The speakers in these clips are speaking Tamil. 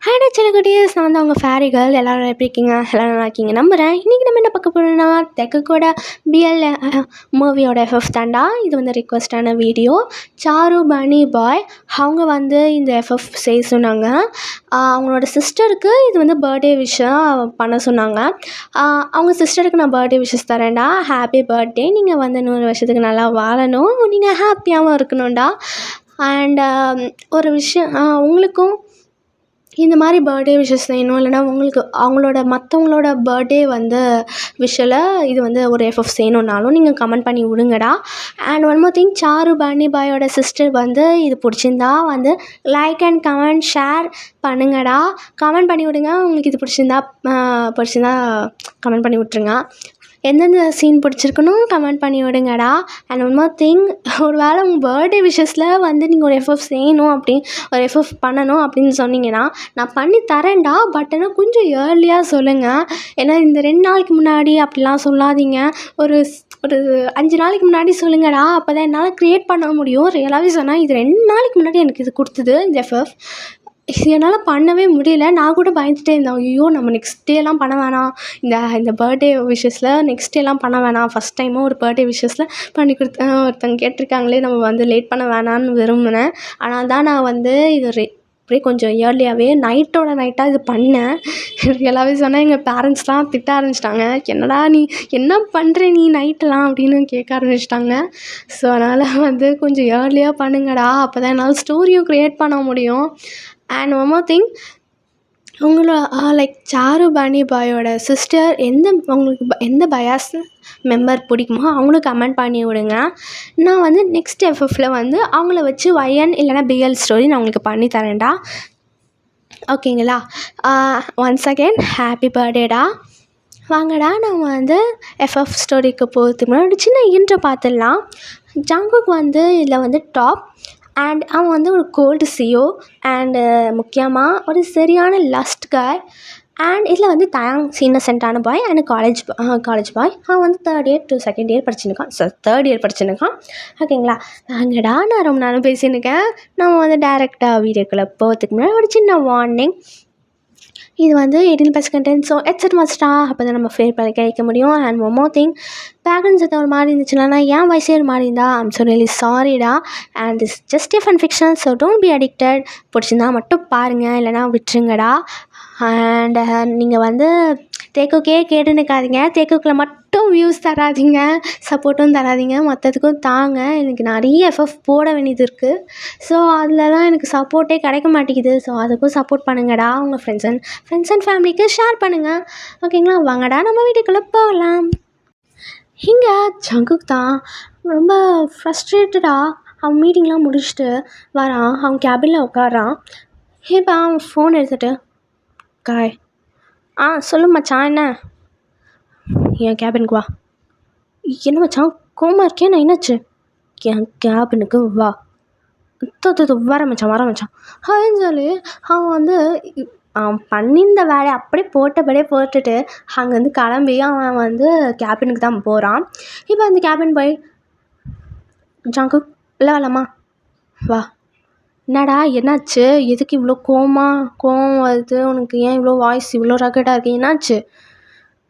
ஹாய்டா சிலகுட்டீஸ், நான் தான் உங்கள் ஃபேரி கேர்ள். எல்லோரும் எப்படி இருக்கீங்க? எல்லோரும் நல்லா இருக்கீங்க நம்புகிறேன். இன்றைக்கி நம்ம என்ன பார்க்க போகிறோம்னா, தெக்குக்கூட பிஎல் மூவியோட எஃப்எஃப் தாண்டா. இது வந்து ரிக்வஸ்டான வீடியோ. சாரு பனி பாய் அவங்க வந்து இந்த எஃப்எஃப் செய்ய சொன்னாங்க. அவங்களோட சிஸ்டருக்கு இது வந்து பர்த்டே விஷாக பண்ண சொன்னாங்க. அவங்க சிஸ்டருக்கு நான் பர்த்டே விஷஸ் தரேன்டா. ஹாப்பி பர்த்டே, நீங்கள் வந்து 100 வருஷத்துக்கு நல்லா வாழணும், நீங்கள் ஹாப்பியாகவும் இருக்கணும்டா. அண்ட் ஒரு விஷயம், உங்களுக்கும் இந்த மாதிரி பர்த்டே விஷஸ் செய்யணும், இல்லைனா உங்களுக்கு மற்றவங்களோட பர்த்டே வந்து விஷில் இது வந்து ஒரு எஃப்எஃப் செய்யணுன்னாலும் நீங்கள் கமெண்ட் பண்ணி விடுங்கடா. And one more thing, Charu பனி பாயோட சிஸ்டர் வந்து இது பிடிச்சிருந்தா வந்து லைக் அண்ட் கமெண்ட் ஷேர் பண்ணுங்கடா. கமெண்ட் பண்ணி விடுங்க. உங்களுக்கு இது பிடிச்சிருந்தா கமெண்ட் பண்ணி விட்ருங்க. எந்தெந்த சீன் பிடிச்சிருக்கணும் கமெண்ட் பண்ணி விடுங்கடா. அண்ட் ஒன் மோர் திங், ஒரு வேளை உங்கள் பர்த்டே விஷஸில் வந்து நீங்கள் ஒரு எஃப்எஃப் செய்யணும் ஒரு எஃப்எஃப் பண்ணணும் அப்படின்னு சொன்னீங்கன்னா நான் பண்ணி தரேன்டா. பட் ஆனால் கொஞ்சம் ஏர்லியாக சொல்லுங்கள். ஏன்னா இந்த 2 நாளைக்கு முன்னாடி அப்படிலாம் சொல்லாதீங்க. ஒரு 5 நாளைக்கு முன்னாடி சொல்லுங்கடா. அப்போ தான் என்னால் க்ரியேட் பண்ண முடியும். ரியலாகவே சொன்னால் இது 2 நாளைக்கு முன்னாடி எனக்கு இது கொடுத்தது இந்த எஃப்எஃப். இது என்னால் பண்ணவே முடியல. நான் கூட பயந்துகிட்டே இருந்தேன், ஐயோ நம்ம நெக்ஸ்ட் டேலாம் பண்ண வேணாம், இந்த பர்த்டே விஷஸில் நெக்ஸ்ட் டேலாம் பண்ண வேணாம், ஃபஸ்ட் டைமும் ஒரு பர்த்டே விஷஸில் பண்ணி கொடுத்தேன், ஒருத்தங்க கேட்டிருக்காங்களே நம்ம வந்து லேட் பண்ண வேணான்னு விரும்பினேன். ஆனால் தான் நான் வந்து இது அப்படியே கொஞ்சம் இயர்லியாகவே நைட்டாக இது பண்ணேன். ரியலாகவே சொன்னால் எங்கள் பேரண்ட்ஸ்லாம் திட்ட ஆரம்பிச்சிட்டாங்க, என்னடா நீ என்ன பண்ணுற நீ நைட்டெலாம் அப்படின்னு கேட்க ஆரம்பிச்சிட்டாங்க. ஸோ அதனால் வந்து கொஞ்சம் இயர்லியாக பண்ணுங்கடா. அப்போ தான் என்னால் ஸ்டோரியும் க்ரியேட் பண்ண முடியும். And one more thing, like Charu பனி பாயோட சிஸ்டர் உங்களுக்கு எந்த பயாஸ் மெம்பர் பிடிக்குமோ அவங்களுக்கு கமெண்ட் பண்ணி விடுங்க. நான் வந்து நெக்ஸ்ட் எஃப்எஃப்பில் வந்து அவங்கள வச்சு ஒய்என் இல்லைனா பிஎல் ஸ்டோரி நான் உங்களுக்கு பண்ணி தரேன்டா. ஓகேங்களா? ஒன்ஸ் அகெயின் ஹாப்பி பர்த்டேடா. வாங்கடா நம்ம வந்து எஃப்எஃப் ஸ்டோரிக்கு போகிறதுக்கு முன்னாடி சின்ன இன்ட்ரோ பார்த்துடலாம். ஜங்குக் வந்து இதில் வந்து டாப் அண்ட் அவன் வந்து ஒரு கோல்டு சிஓ அண்டு முக்கியமாக ஒரு சரியான லஸ்ட் காய். அண்ட் இதில் வந்து தயாங் இன்னசென்ட்டான பாய் அண்ட் காலேஜ் பாய். அவன் வந்து 3rd year to 2nd year படிச்சுருக்கான். ஓகேங்களா? வாங்கடா, நான் ரொம்ப நேரம் பேசினுக்கேன். நம்ம வந்து டேரெக்டாக வீடியோக்குள்ளே போகிறதுக்கு முன்னாடி ஒரு சின்ன வார்னிங். இது வந்து 18+ கண்டென்ட், ஸோ ஹெட்செட் மஸ்டா, அப்போ தான் நம்ம ஃபேர் பண்ணி கேட்க முடியும். And one more thing, background சத்தம் ஒரு மாதிரி இருந்துச்சுன்னா என் வயசே ஒரு மாதிரி இருந்தால் ஐம் ஸோ ரியலி சாரிடா. And this just fun fiction, so don't be addicted. பிடிச்சிருந்தா மட்டும் பாருங்கள், இல்லைனா விட்டுருங்கடா. அண்ட் நீங்கள் வந்து தேக்குக்கே கேட்டுன்னுக்காதீங்க. தேக்குக்கில் மட்டும் வியூஸ் தராதிங்க, சப்போர்ட்டும் தராதிங்க, மற்றதுக்கும் தாங்க. எனக்கு நிறைய எஃப்எஃப் போட வேண்டியது இருக்குது. ஸோ அதிலலாம் எனக்கு சப்போர்ட்டே கிடைக்க மாட்டேங்குது. ஸோ அதுக்கும் சப்போர்ட் பண்ணுங்கடா. உங்கள் ஃப்ரெண்ட்ஸ் அண்ட் ஃபேமிலிக்கு ஷேர் பண்ணுங்கள். ஓகேங்களா? வாங்கடா நம்ம வீட்டுக்குள்ளே போகலாம். இங்கே ஜங்குக் தான் ரொம்ப ஃப்ரஸ்ட்ரேட்டடாக அவன் மீட்டிங்லாம் முடிச்சுட்டு வரான். அவன் கேபினில் உட்காரான். இப்போ அவன் ஃபோன் எடுத்துகிட்டு, காய் சொல்லு மச்சான், என்ன என் கேபினுக்கு வா. என்ன மச்சான் கோமா இருக்கேன், நான் என்னாச்சு? என் கேபினுக்கு வா. வர மச்சான் அப்படின்னு சொல்லி அவன் வந்து அவன் பண்ணியிருந்த வேலையை அப்படியே போட்டுட்டு அங்கேருந்து கிளம்பி அவன் வந்து கேபினுக்கு தான் போகிறான். இப்போ அந்த கேபின் போய், ஜங்குக் வரலாமா, வா. என்னடா என்னாச்சு? எதுக்கு இவ்வளோ கோவம் வருது உனக்கு? ஏன் இவ்வளோ வாய்ஸ் இவ்வளோ ரகடாக இருக்கு? என்னாச்சு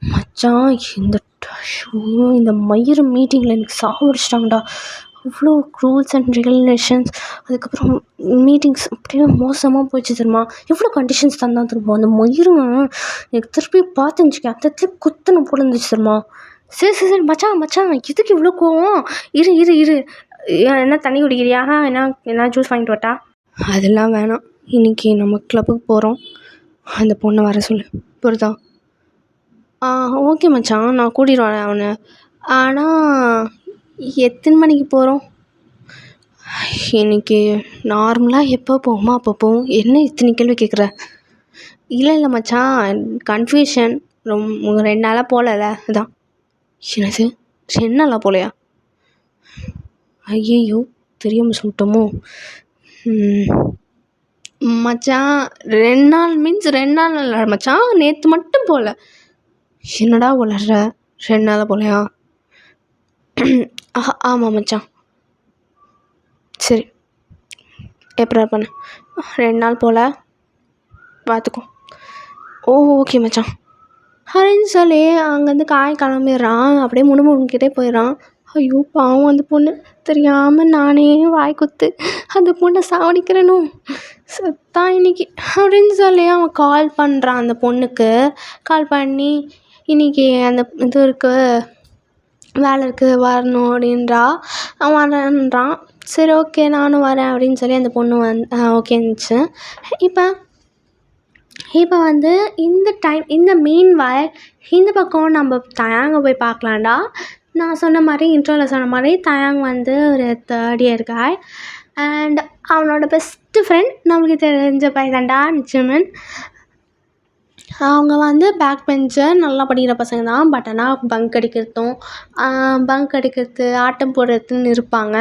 மச்சான்? இந்த மயிறு மீட்டிங்கில் எனக்கு சாவடிச்சிட்டாங்கடா. அவ்வளோ ரூல்ஸ் அண்ட் ரெகுலேஷன்ஸ், அதுக்கப்புறம் மீட்டிங்ஸ் அப்படியே மோசமாக போயிடுச்சு தெரியுமா? எவ்வளோ கண்டிஷன்ஸ் தந்தான் திரும்ப அந்த மயிருங்க எனக்கு திருப்பி பார்த்துச்சுக்கேன். அந்த இடத்துல குத்தனை போல இருந்துச்சு தெரியுமா? சரி மச்சான் எதுக்கு இவ்வளோ கோவம்? இரு என்ன தண்ணி குடிக்கிறியா? என்ன ஜூஸ் வாங்கிட்டு வரட்டா? அதெல்லாம் வேணாம், இன்றைக்கி நம்ம கிளப்புக்கு போகிறோம், அந்த பொண்ணை வர சொல்லு, புரியுதா? ஓகே மச்சான், நான் கூட்டிகிட்டு வரேன் அவனை. ஆனால் எத்தனை மணிக்கு போகிறோம்? இன்றைக்கி நார்மலாக எப்போ போகுமோ அப்போ போவோம். என்ன இத்தனை கேள்வி கேட்குற? இல்லை மச்சான், கன்ஃபியூஷன். 2 நாளாக போகல, அதான். என்னது 2 நாளாக போகலையா? ஐயோ தெரியாமல் சொல்லிட்டோமோ? மச்சான் 2 நாள் மீன்ஸ் 2 நாள் இல்லை மச்சான், நேற்று மட்டும் போகல. என்னடா வளர்ற? 2 நாளாக போகலையா? ஆமாம் மச்சான். சரி, எப்போ பண்ண 2 நாள் போகல. பார்த்துக்கோ. ஓ ஓகே மச்சான் அப்படின்னு சொல்லி அங்கேருந்து காய் கிளம்பிடுறான். அப்படியே முணுமுணுக்கிட்டே போயிடறான். ஐயோ பாவம் அந்த பொண்ணு, தெரியாமல் நானே வாய் குத்து அந்த பொண்ணை சாவடிக்கிறேனும், செத்தா இன்னைக்கு அப்படின்னு சொல்லி அவன் கால் பண்ணுறான். அந்த பொண்ணுக்கு கால் பண்ணி இன்றைக்கி அந்த இது இருக்குது, வேலை இருக்குது, வரணும் அப்படின்றா. அவன் வரேன்றான். சரி ஓகே நானும் வரேன் அப்படின்னு சொல்லி அந்த பொண்ணு ஓகேன்னுச்சு. இப்போ வந்து இந்த மீன்வாயில் இந்த பக்கம் நம்ம தயாங்க போய் பார்க்கலாம்டா. நான் சொன்ன மாதிரி இன்ட்ரோவில் சொன்ன மாதிரி தயாங் வந்து ஒரு 3rd year guy அண்ட் அவனோட பெஸ்ட்டு ஃப்ரெண்ட் நம்மளுக்கு தெரிஞ்ச பையன்தான்டா ஜிமின். அவங்க வந்து பேக் பெஞ்சர், நல்லா படிக்கிற பசங்க தான். பட் ஆனால் பங்க் அடிக்கிறது ஆட்டம் போடுறதுன்னு இருப்பாங்க.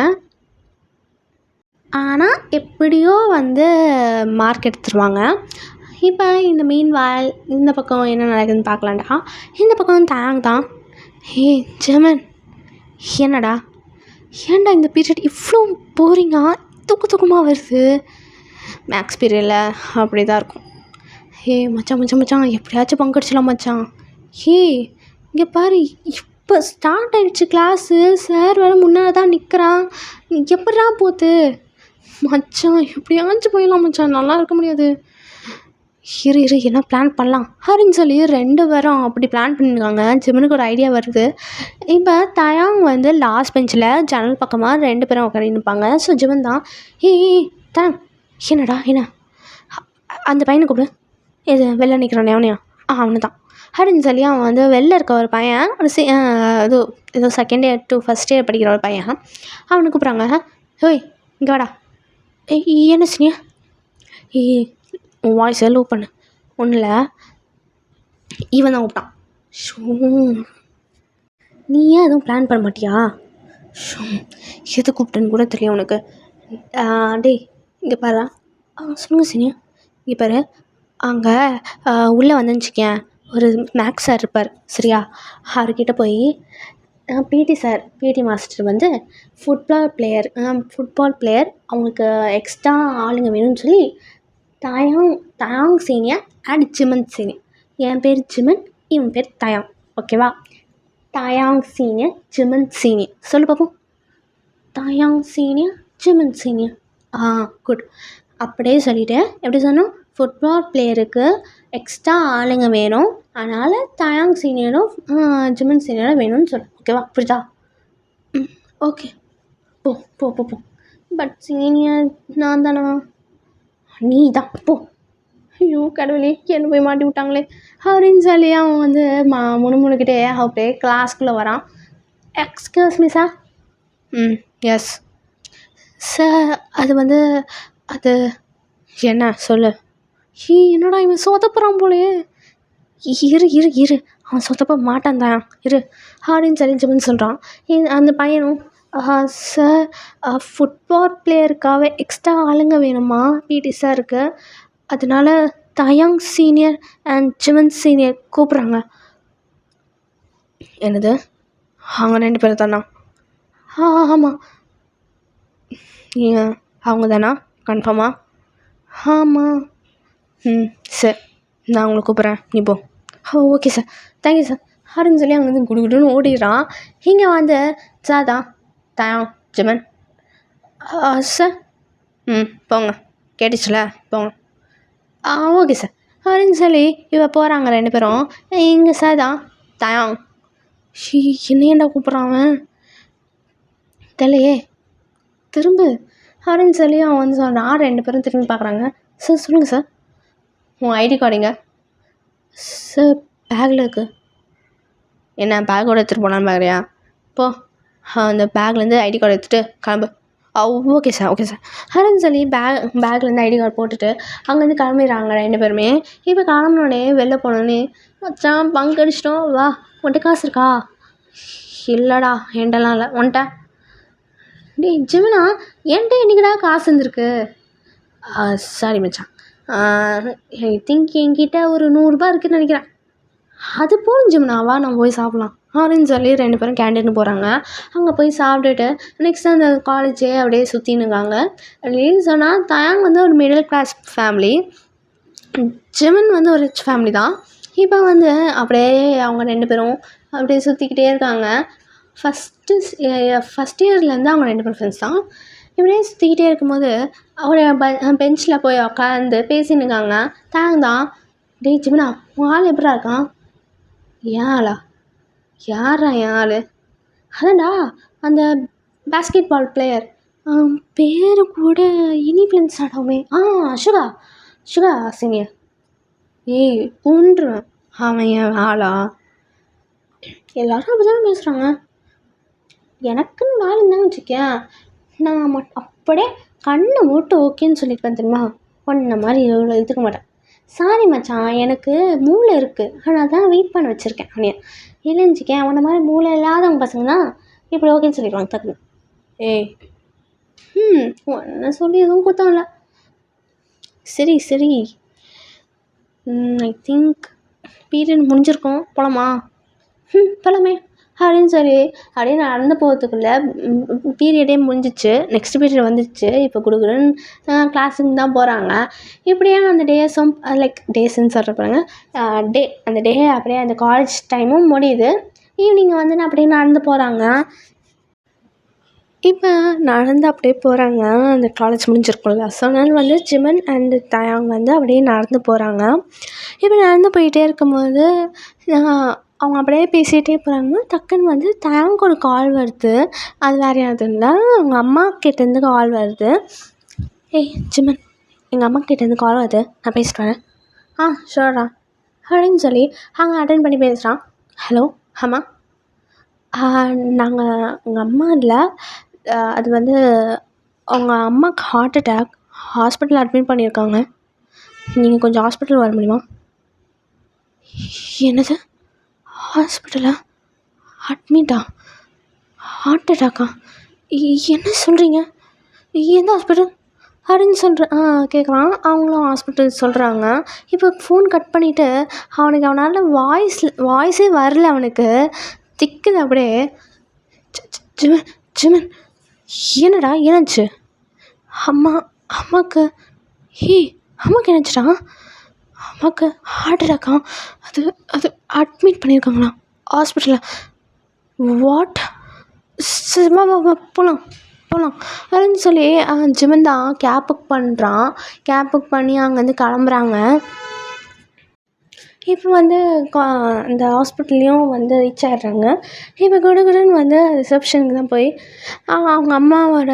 ஆனால் எப்படியோ வந்து மார்க் எடுத்துருவாங்க. இப்போ இந்த மீன்வாயில் இந்த பக்கம் என்ன நடக்குதுன்னு பார்க்கலான்டா. இந்த பக்கம் தயாங் தான். ஹே ஜெமன், என்னடா ஏன்டா இந்த பீரியட் இவ்வளோ போரிங்காக தூக்கமாக வருது? மேக்ஸ் பீரியடில் அப்படி தான் இருக்கும். ஹே மச்சான் எப்படியாச்சும் பங்கடிச்சிடலாம் மச்சான். ஹே இங்கே பாரு, இப்போ ஸ்டார்ட் ஆகிடுச்சு கிளாஸு, சார் வேறு முன்னாடி தான் நிற்கிறான், எப்படா போகுது மச்சான்? எப்படியாச்சும் போயிடலாம் மச்சான், நல்லா இருக்க முடியாது. இரு என்ன பிளான் பண்ணலாம் அப்படின்னு சொல்லி 2 பேரும் அப்படி பிளான் பண்ணியிருக்காங்க. ஜிமனுக்கு ஒரு ஐடியா வருது. இப்போ தயாங் வந்து லாஸ்ட் பெஞ்சில் ஜன்னல் பக்கமாக 2 பேரும் உட்காந்து நிற்பாங்க. ஸோ ஜிமன் தான், தயாங் என்னடா என்ன அந்த பையனை கூப்பிடு, இது வெளில நிற்கிறான் எவனையா அவனு தான் அப்படின்னு சொல்லி அவன் வந்து வெளில இருக்க ஒரு பையன், ஒரு ஏதோ 2nd year to 1st year படிக்கிற ஒரு பையன், அவனை கூப்பிட்றாங்க. ஓய் இங்கே வாடா. என்ன சொன்னியா? உன் வாய்ஸை லோ பண்ணு. ஒன்றும் இல்லை, இவன் தான் கூப்பிட்டான். ஷோ நீ ஏன் எதுவும் பிளான் பண்ண மாட்டியா? ஷோ எது கூப்பிட்டேன்னு கூட தெரியும் உனக்கு. டேய் இங்கே பாரு. சொல்லுங்கள் சீனியா. இங்கே பாரு, அங்கே உள்ளே வந்துச்சுக்கேன் ஒரு மேக்ஸ் சார் இருப்பார் சரியா, அவர்கிட்ட போய் பிடி மாஸ்டர் வந்து ஃபுட்பால் பிளேயர் அவங்களுக்கு எக்ஸ்ட்ரா ஆளுங்க வேணும்னு சொல்லி தயாங் சீனியர் அண்ட் ஜிமன் சீனியர். என் பேர் ஜிமன், இவன் பேர் தயாங், ஓகேவா? தயாங் சீனியர் ஜிமன் சீனியர் சொல்லு பார்ப்போம். தயாங் சீனியர் ஜிமன் சீனியர். குட். அப்படியே சொல்லிவிட்டு எப்படி சொன்னோம், ஃபுட்பால் பிளேயருக்கு எக்ஸ்ட்ரா ஆளுங்க வேணும், அதனால் தயாங் சீனியரும் ஜிமன் சீனியரும் வேணும்னு சொல்லு, ஓகேவா? புரியுதா? ஓகே போ போ போ போ. பட் சீனியர் நான் தானா? நீ தான் போ. ஐயோ கடவுளே, என்ன போய் மாட்டி விட்டாங்களே அப்படின்னு சொல்லி அவன் வந்து முணுமுணுக்கிட்டே அப்படியே கிளாஸ்க்குள்ளே வரான். Excuse me sir. Yes sir. அது என்ன சொல்லு. என்னடா இவன் சொதப்புறான் போலே. இரு அவன் சொதப்ப மாட்டான் தான் இரு அப்படின்னு சொல்லி ஜிமன் சொல்கிறான். அந்த பையனும் சார் ஃபுட்பால் பிளேயருக்காகவே எக்ஸ்ட்ரா ஆளுங்க வேணுமா பிடி சாருக்கு, அதனால தயாங் சீனியர் அண்ட் ஜிமன் சீனியர் கூப்பிட்றாங்க. என்னது அவங்க 2 பேர் தானா? ஆமாம். அவங்க தானா கன்ஃபார்மா? ஆமாம். சார் நான் உங்களை கூப்பிட்றேன், நீ போ. ஓகே சார், தேங்க்யூ சார் அப்படின்னு சொல்லி அங்கே வந்து குடுகுடுன்னு ஓடிடுறான். இங்கே வந்து சார் தான் தயாங் ஜிமன் சார். போங்க, கேட்டுச்சுல போங்க. ஓகே சார் அப்படின்னு சொல்லி இவ போகிறாங்க 2 பேரும். இங்கே சார் தான் தயாங். என்னையண்டா கூப்பிட்றான் அவன் தெரியலையே, திரும்ப அப்படின்னு சொல்லி அவன் வந்து சொல்கிறான். 2 பேரும் திரும்பி பார்க்குறாங்க. சார் சொல்லுங்கள் சார். உன் ஐடி கார்டுங்க சார் பேக்கில் இருக்குது. என்ன பேக்கோடு எடுத்துகிட்டு போனான்னு பார்க்குறியா? போ, அந்த பேக்லேருந்து ஐடி கார்டு எடுத்துகிட்டு கிளம்பு. ஓகே சார் அப்படின்னு சொல்லி பேக்லேருந்து ஐடி கார்டு போட்டுட்டு அங்கேருந்து கிளம்பிடுறாங்க 2 பேருமே. இப்போ கிளம்பினோடனே வெளில போனோடனே, மச்சான் பங்க் அடிச்சிட்டோம் வா, உன்கிட்ட காசு இருக்கா? இல்லைடா என்கிட்டலாம் இல்லை. உன்கிட்ட? டேய் ஜிமனா, என்கிட்ட என்னைக்குடா காசு இருந்திருக்கு? சாரி மச்சான், ஐ திங்க் என்கிட்ட ஒரு 100 ரூபா இருக்குதுன்னு நினைக்கிறேன். அது போதும் ஜிமனா, வா நம்ம போய் சாப்பிட்லாம் அப்படின்னு சொல்லி 2 பேரும் கேண்டீன் போகிறாங்க. அங்கே போய் சாப்பிட்டுட்டு நெக்ஸ்ட் அந்த காலேஜே அப்படியே சுற்றினுக்காங்க. அப்படின்னு சொன்னால் தயாங் வந்து ஒரு மிடில் கிளாஸ் ஃபேமிலி. ஜெமன் வந்து ஒரு ரிச் ஃபேமிலி தான். இப்போ வந்து அப்படியே அவங்க 2 பேரும் அப்படியே சுற்றிக்கிட்டே இருக்காங்க. ஃபஸ்ட் இயர்லேருந்து அவங்க 2 பேரும் ஃப்ரெண்ட்ஸ் தான். இப்படியே சுற்றிக்கிட்டே இருக்கும்போது ஒரு பெஞ்சில் போய் உட்காந்து பேசின்னு இருக்காங்க. தான் டேய் ஜிமினா, உன் ஆள் எப்படிடா இருக்கான்? ஏன் ஆளா? யாரா என் ஆள்? அதான்டா அந்த பேஸ்கெட் பால் பிளேயர், பேர் கூட இனிப்ளன்ஸ் ஆடாமே, சுகா சீனியர். ஏய் கொன்றுவேன், அவன் என் ஆளா? எல்லாரும் அப்படி தானே பேசுகிறாங்க. எனக்குன்னு வேலை இருந்தான்னு வச்சுக்கேன், நான் அப்படியே கண்ணை மூட்டு ஓகேன்னு சொல்லியிருப்பேன் தெரியுமா. ஒன்றை மாதிரி இவ்வளோ எடுத்துக்க மாட்டேன். சாரி மச்சான், எனக்கு மூளை இருக்குது, ஆனால் தான் வெயிட் பண்ண வச்சுருக்கேன் அவனைய. இல்லைன்னு உன்னை மாதிரி மூளை இல்லாதவங்க பசங்க தான் இப்படி ஓகேன்னு சொல்லிடுவாங்க டக்குன்னு. ஏய் ஒன்றை சொல்லி எதுவும் குத்தம் இல்லை. சரி ஐ திங்க் பீரியட் முடிஞ்சிருக்கோம், போகலாமா? போகலாமே அப்படின்னு சொல்லி அப்படியே நடந்து போகிறதுக்குள்ளே பீரியடே முடிஞ்சிச்சு. நெக்ஸ்ட் பீரியட் வந்துச்சு. இப்போ கொடுக்குறேன்னு கிளாஸுக்கு தான் போகிறாங்க. இப்படியே அந்த டேஸ்ன்னு சொல்கிற பாருங்க, அந்த டே அப்படியே அந்த காலேஜ் டைமும் முடியுது. ஈவினிங் வந்து அப்படியே நடந்து போகிறாங்க. இப்போ நடந்து அப்படியே போகிறாங்க. அந்த காலேஜ் முடிஞ்சிருக்கும்ல, ஸோ அதனால் வந்து ஜிமன் அண்ட் தயாங் வந்து அப்படியே நடந்து போகிறாங்க. இப்போ நடந்து போயிட்டே இருக்கும்போது அவங்க அப்படியே பேசிகிட்டே போகிறாங்க. டக்குன்னு வந்து தயாங்க்கு ஒரு கால் வருது. அது வேறு யாரும் இல்லை, அவங்க அம்மா கிட்டேருந்து கால் வருது. ஏய் ஜிமன், எங்கள் அம்மா கிட்டேருந்து கால் வருது, நான் பேசிட்டு வரேன். ஷோரா அப்படின்னு சொல்லி அவங்க அட்டன் பண்ணி பேசுகிறான். ஹலோ அம்மா, நாங்கள் உங்கள் அம்மா இல்லை, அது வந்து அவங்க அம்மாவுக்கு ஹார்ட் அட்டாக், ஹாஸ்பிட்டல் அட்மிட் பண்ணியிருக்காங்க. நீங்கள் கொஞ்சம் ஹாஸ்பிட்டல் வர முடியுமா? என்னது, ஹாஸ்பிட்டலா? அட்மிட்டா? ஹார்ட் அட்டாக்கா? என்ன சொல்கிறீங்க? எந்த ஹாஸ்பிட்டல் அப்படின்னு சொல்கிறேன். கேட்குறான். அவங்களும் ஹாஸ்பிட்டல் சொல்கிறாங்க. இப்போ ஃபோன் கட் பண்ணிவிட்டு அவனால் வாய்ஸே வரல, அவனுக்கு திக்குது அப்படியே. ஜிமன் என்னடா என்னாச்சு? அம்மாவுக்கு என்னாச்சுடா? அம்மாவுக்கு ஹார்ட் அட்டாக்கா? அது அட்மிட் பண்ணியிருக்காங்களா ஹாஸ்பிட்டலில்? வாட்? போகலாம் அப்படின்னு சொல்லி ஜிமன் தான் கேப் புக் பண்ணுறான். கேப் புக் பண்ணி அங்கேருந்து கிளம்புறாங்க. இப்போ வந்து அந்த ஹாஸ்பிட்டல்லையும் வந்து ரீச் ஆகிடுறாங்க. இப்போ குடுகுடுன்னு வந்து ரிசப்ஷனுக்கு தான் போய் அவங்க அம்மாவோட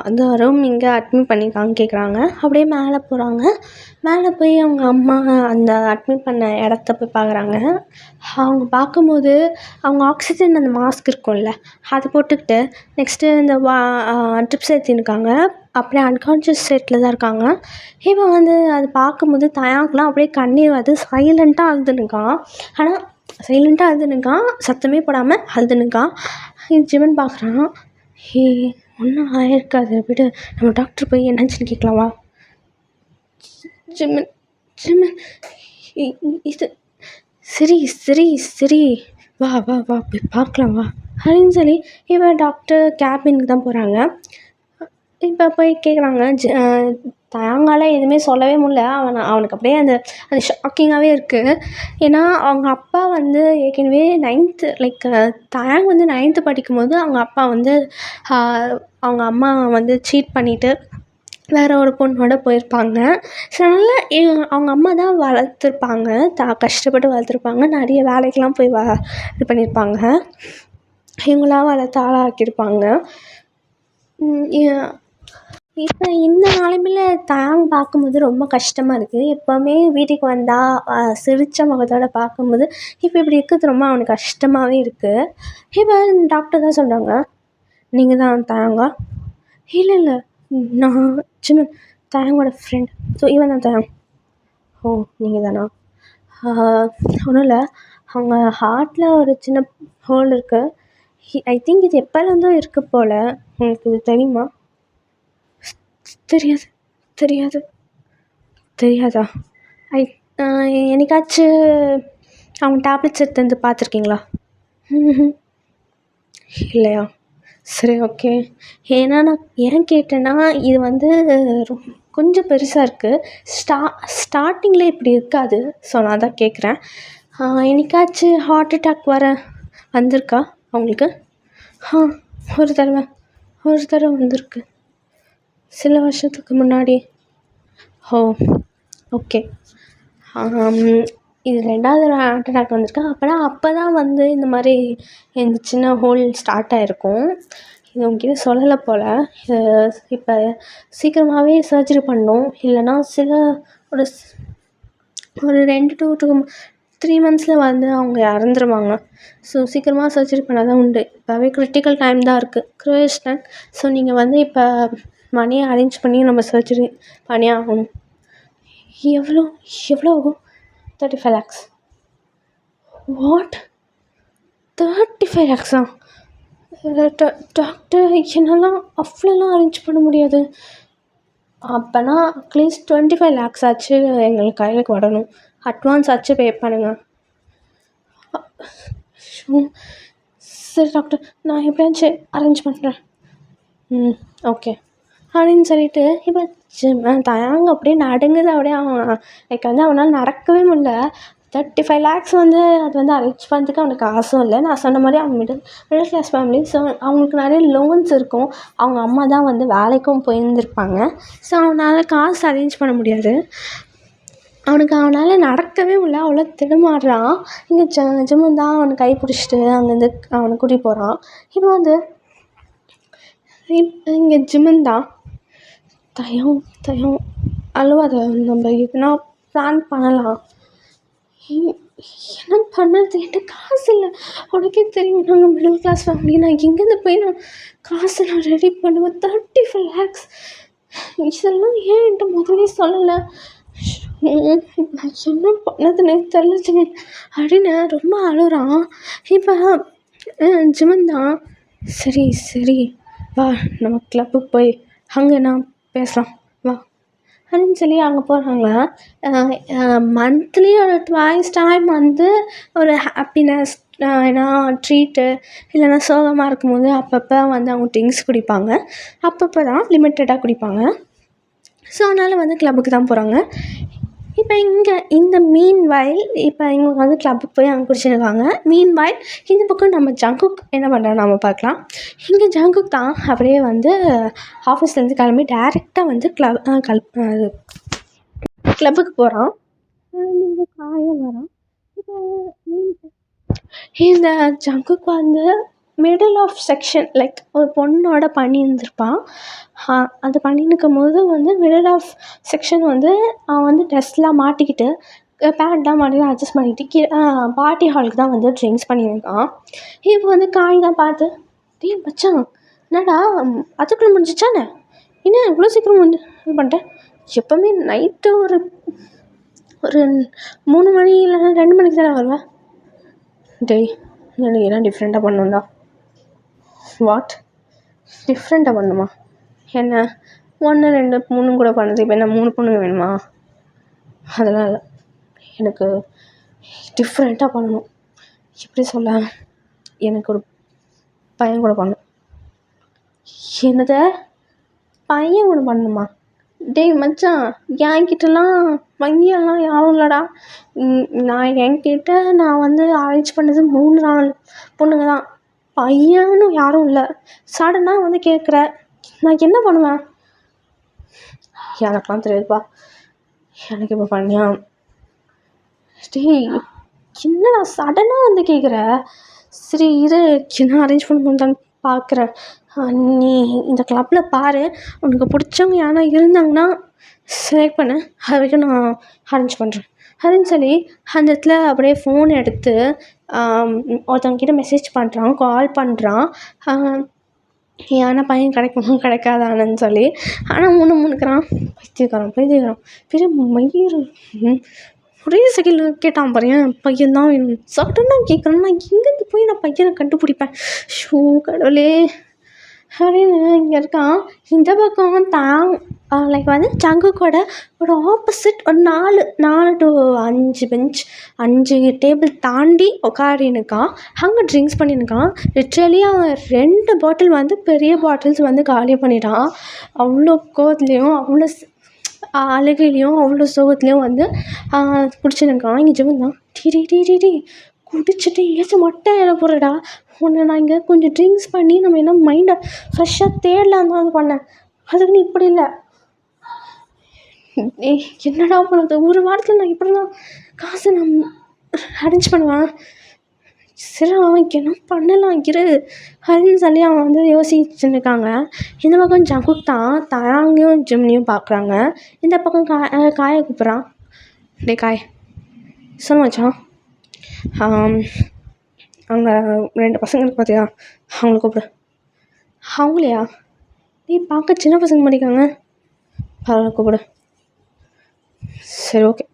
அந்த ரூம் இங்கே அட்மிட் பண்ணியிருக்காங்க கேட்குறாங்க. அப்படியே மேலே போகிறாங்க. மேலே போய் அவங்க அம்மா அந்த அட்மிட் பண்ண இடத்த போய் பார்க்குறாங்க. அவங்க பார்க்கும்போது அவங்க ஆக்சிஜன் அந்த மாஸ்க் இருக்கும்ல, அது போட்டுக்கிட்டு நெக்ஸ்ட்டு இந்த ட்ரிப்ஸ் ஏற்றிருக்காங்க. அப்படியே அன்கான்ஷியஸ் ஸ்டேட்டில் தான் இருக்காங்க. இப்போ வந்து அது பார்க்கும்போது தயாங்கெலாம் அப்படியே கண்ணீர் வந்து சைலண்ட்டாக அழுதுனுக்கான். ஆனால் சைலண்ட்டாக அழுதுனுக்கான், சத்தமே போடாமல் அழுதுனுக்கான். ஜிமன் பார்க்குறான். ஒன்றும் ஆயிருக்காது விடு, நம்ம டாக்டர் போய் என்னாச்சுன்னு கேட்கலாமா? ஜிமன் இது சரி வா போய் பார்க்கலாம் வா அப்படின்னு சொல்லி இப்போ டாக்டர் கேபினுக்கு தான் போகிறாங்க. இப்போ போய் கேட்குறாங்க. தயாங்கால எதுவுமே சொல்லவே முடியல. அவனுக்கு அப்படியே அந்த ஷாக்கிங்காகவே இருக்குது. ஏன்னா அவங்க அப்பா வந்து ஏற்கனவே 9th தயாங் வந்து 9th படிக்கும்போது அவங்க அப்பா வந்து அவங்க அம்மா வந்து சீட் பண்ணிவிட்டு வேறு ஒரு பொண்ணோட போயிருப்பாங்க. ஸோ அதனால் அவங்க அம்மா தான் வளர்த்துருப்பாங்க, கஷ்டப்பட்டு வளர்த்துருப்பாங்க. நிறைய வேலைக்கெலாம் போய் இது பண்ணியிருப்பாங்க. இவங்களாம் வளர்த்து ஆளாக்கியிருப்பாங்க. இப்போ இந்த நிலமையில் தயாங் பார்க்கும்போது ரொம்ப கஷ்டமாக இருக்குது. எப்போவுமே வீட்டுக்கு வந்தால் சிரித்த முகத்தோடு பார்க்கும்போது இப்போ இப்படி இருக்கிறது ரொம்ப அவனுக்கு கஷ்டமாகவே இருக்குது. இப்போ டாக்டர் தான் சொல்கிறாங்க, நீங்கள் தான் தயாங்கா? இல்லை நான் ஜிமன், தயாங்கோட ஃப்ரெண்ட். ஸோ இவன் தான் தயாங். ஓ நீங்கள் தானா? ஒன்றும் இல்லை, அவங்க ஹார்ட்டில் ஒரு சின்ன ஹோல் இருக்குது. ஐ திங்க் இது எப்போலேருந்தும் இருக்குது போல். உங்களுக்கு இது தெரியுமா? தெரியாதா? என்னைக்காச்சும் அவங்க டேப்லெட்ஸ் எடுத்து வந்து பார்த்துருக்கீங்களா? இல்லையா? சரி ஓகே. ஏன்னா நான் ஏன் கேட்டேன்னா, இது வந்து கொஞ்சம் பெருசாக இருக்குது. ஸ்டார்டிங்கில் இப்படி இருக்காது. ஸோ நான் தான் கேட்குறேன், என்னைக்காச்சும் ஹார்ட் அட்டாக் வந்திருக்கா அவங்களுக்கு? ஒரு தடவை வந்திருக்கு, சில வருஷத்துக்கு முன்னாடி. ஓகே. இது 2வது ஹார்ட் அட்டாக் வந்திருக்கு. அப்போ தான் வந்து இந்த மாதிரி இந்த சின்ன ஹோல் ஸ்டார்ட் ஆகிருக்கும். இது உங்ககிட்ட சொல்லலை போல். இப்போ சீக்கிரமாகவே சர்ஜரி பண்ணணும், இல்லைன்னா ஒரு 2 to 3 monthஸில் வந்து அவங்க இறந்துருவாங்க. ஸோ சீக்கிரமாக சர்ஜரி பண்ணால் தான் உண்டு. இப்போவே கிரிட்டிக்கல் டைம் தான் இருக்குது, க்ரூஷியல் டைம். ஸோ நீங்கள் வந்து இப்போ மணியை அரேஞ்ச் பண்ணி நம்ம சர்ஜரி பண்ணி ஆகணும். எவ்வளோ ஆகும்? 35 lakhs. வாட், 35 lakhs-ஆ? டாக்டர், என்னெல்லாம் அவ்வளோலாம் அரேஞ்ச் பண்ண முடியாது. அப்போனா அட்லீஸ்ட் 25 lakhs ஆச்சு எங்களுக்கு கையிலுக்கு வரணும். அட்வான்ஸ் ஆச்சு பே பண்ணுங்கள். சரி டாக்டர், நான் எப்படியாச்சும் அரேஞ்ச் பண்ணுறேன். ஓகே அப்படின்னு சொல்லிட்டு இப்போ தயாங்க அப்படியே நடுங்குது. அப்படியே அவனால் நடக்கவே முடியல. 35 lakhs வந்து அது வந்து அரேஞ்ச் பண்ணுறதுக்கு அவனுக்கு காசும் இல்லை. நான் சொன்ன மாதிரி அவங்க மிடில் கிளாஸ் ஃபேமிலி. ஸோ அவங்களுக்கு நிறைய லோன்ஸ் இருக்கும். அவங்க அம்மா தான் வந்து வேலைக்கும் போயிருந்துருப்பாங்க. ஸோ அவனால் காசு அரேஞ்ச் பண்ண முடியாது. அவனால் நடக்கவே முடியல, அவ்வளோ திடமாடுறான். இங்கே ஜிம்மன் தான் அவனை கை பிடிச்சிட்டு அங்கேருந்து அவனை கூட்டிகிட்டு போகிறான். இப்போ வந்து இங்கே ஜிம்மன் தான் தயம் அழுவாத, நம்ம எதுனா பிளான் பண்ணலாம். என்ன பண்ணுறது, என்கிட்ட காசு இல்லை. உனக்கே தெரியும், நாங்கள் மிடில் கிளாஸ் ஃபேமிலி. நான் எங்கேருந்து போய் காசு ரெடி பண்ணுவேன்? 35 lakhs. இதெல்லாம் ஏன் என்கிட்ட முதலே சொல்லலை? நான் என்ன பண்ணதுன்னே தெரியல ஜிமன் அப்படின்னு ரொம்ப அழுகிறான். இப்போ ஜிமன் தான், சரி வா நம்ம கிளப்புக்கு போய் அங்கே நான் பேசலாம் வா அப்படின்னு சொல்லி அங்கே போகிறாங்க. மந்த்லி ஒரு 2 டைம் வந்து ஒரு ஹாப்பினஸ், ஏன்னா ட்ரீட்டு இல்லைன்னா சோகமாக இருக்கும்போது அப்பப்போ வந்து அவங்க ட்ரிங்க்ஸ் குடிப்பாங்க. அப்பப்போ தான் லிமிட்டடாக குடிப்பாங்க. ஸோ அதனால் வந்து கிளப்புக்கு தான் போகிறாங்க. இப்போ இங்கே இந்த மீன்வைல் இப்போ இவங்க வந்து கிளப்புக்கு போய் அங்கே குடிச்சிருக்காங்க. மீன்வைல் இந்த பக்கம் நம்ம ஜங்குக் என்ன பண்ணுறோம் நம்ம பார்க்கலாம். இங்கே ஜங்குக் தான் அப்படியே வந்து ஆஃபீஸ்லேருந்து கிளம்பி டேரெக்டாக வந்து கிளப்புக்கு போகிறான். இங்கே காயம் வரான். இப்போ இந்த ஜங்குக் வந்து மிடில் ஆஃப் செக்ஷன், லைக் ஒரு பொண்ணோட பண்ணியிருந்திருப்பான். அது பண்ணியிருக்கும் போது வந்து மிடில் ஆஃப் செக்ஷன் வந்து அவன் வந்து ட்ரெஸ்லாம் மாட்டிக்கிட்டு பேண்ட்லாம் மாட்டிட்டு அட்ஜஸ்ட் பண்ணிக்கிட்டு பார்ட்டி ஹாலுக்கு தான் வந்து ட்ரிங்க்ஸ் பண்ணியிருக்கான். இப்போ வந்து காய் தான் பார்த்து, டேய் மச்சான் என்னடா அதுக்குள்ளே முடிஞ்சிச்சானே, என்ன இவ்வளோ சீக்கிரம் இது பண்ணிட்டேன்? எப்போவுமே நைட்டு ஒரு 3 மணி இல்லைன்னா 2 மணிக்கு தானே வருவேன். டேய் எனக்கு என்ன டிஃப்ரெண்ட்டாக பண்ணணும்டா. வாட், டிஃப்ரெண்ட்டாக பண்ணணுமா? என்ன 1 2 3 கூட பண்ணுறது, இப்போ என்ன 3 பொண்ணுங்க வேணுமா? அதெல்லாம் இல்லை, எனக்கு டிஃப்ரெண்ட்டாக பண்ணணும். எப்படி சொல்ல, எனக்கு ஒரு பையன் கூட பண்ணணும். என்னது, பையன் கூட பண்ணணுமா? டேய் மச்சான், என்கிட்டலாம் பையன்லாம் யாரும் இல்லைடா. என்கிட்ட நான் வந்து அரேஞ்ச் பண்ணது 3-4 பொண்ணுங்க தான், பையனும் யாரும் இல்லை. சடனாக வந்து கேட்குற, நான் என்ன பண்ணுவேன்? எனக்குலாம் தெரியாதுப்பா, எனக்கு இப்போ பண்ணியா? டேய் என்னடா சடனாக வந்து கேட்குற? சரி இரு, என்ன அரேஞ்ச் பண்ண முடியுதான்னு பார்க்குறேன். நீ இந்த கிளப்பில் பாரு, உனக்கு பிடிச்சவங்க யாரா இருந்தாங்கன்னா செலக்ட் பண்ணு, அது வரைக்கும் நான் அரேஞ்ச் பண்ணுறேன் அப்படின்னு சொல்லி அந்த இடத்துல அப்படியே ஃபோன் எடுத்து ஒருத்தவங்கிட்ட மெசேஜ் பண்ணுறான், கால் பண்ணுறான். ஏன்னா பையன் கிடைக்காதானு சொல்லி. ஆனால் முணுக்கிறான், பைத்தியக்காரன் பெரிய மயிர். ஒரே செகண்ட் கேட்டான் பாரு, பையன் தான் வேணும். சடனாக கேட்குறேன், நான் எங்கேருந்து போய் நான் பையனை கண்டுபிடிப்பேன்? ஷோ கடவுளே அப்படின்னு இங்கே இருக்கான். இந்த பக்கம் தான் லைக் வந்து ஜங்குக்கோட ஒரு ஆப்போசிட் ஒரு 4 to 5 பெஞ்ச் 5 டேபிள் தாண்டி உட்காரினுக்கான். அங்கே ட்ரிங்க்ஸ் பண்ணியிருக்கான். லிட்ரலி அவன் 2 பாட்டில் வந்து பெரிய பாட்டில்ஸ் வந்து காலி பண்ணிட்டான். அவ்வளோ கோவத்துலேயும் அவ்வளோ அழுகையிலையும் அவ்வளோ சோகத்துலேயும் வந்து குடிச்சுருக்கான். இங்கே ஜிவன் தான், டி டி டி டி டி குடிச்சிட்டு எங்கேயாச்சும் மொட்டை ஏற போகிறடா, உன்னை நான் இங்கே கொஞ்சம் ட்ரிங்க்ஸ் பண்ணி நம்ம என்ன மைண்டை ஃப்ரெஷ்ஷாக தேடலாம் தான் பண்ணேன், அதுக்கு நீ இப்படி இல்லை. என்னடா பண்ணுறது, ஒரு வாரத்தில் நான் இப்படி தான் காசு நான் அரேஞ்ச் பண்ணுவேன், சரி அவன் என்ன பண்ணலாம் இரு அப்படின்னு சொல்லி அவன் வந்து யோசிச்சுட்டு இருக்காங்க. இந்த பக்கம் ஜங்குக் தான் தயாங்கையும் ஜிம்னியும் பார்க்குறாங்க. இந்த பக்கம் காயை கூப்பிட்றான். டே காய் சொல்ல மச்சான், அங்கே 2 பசங்க இருக்கு பார்த்தியா, அவங்கள கூப்பிடு. அவங்களையா? நீ பார்க்க சின்ன பசங்க மாட்டிக்காங்க, அவங்கள கூப்பிடு. சரி ஓகே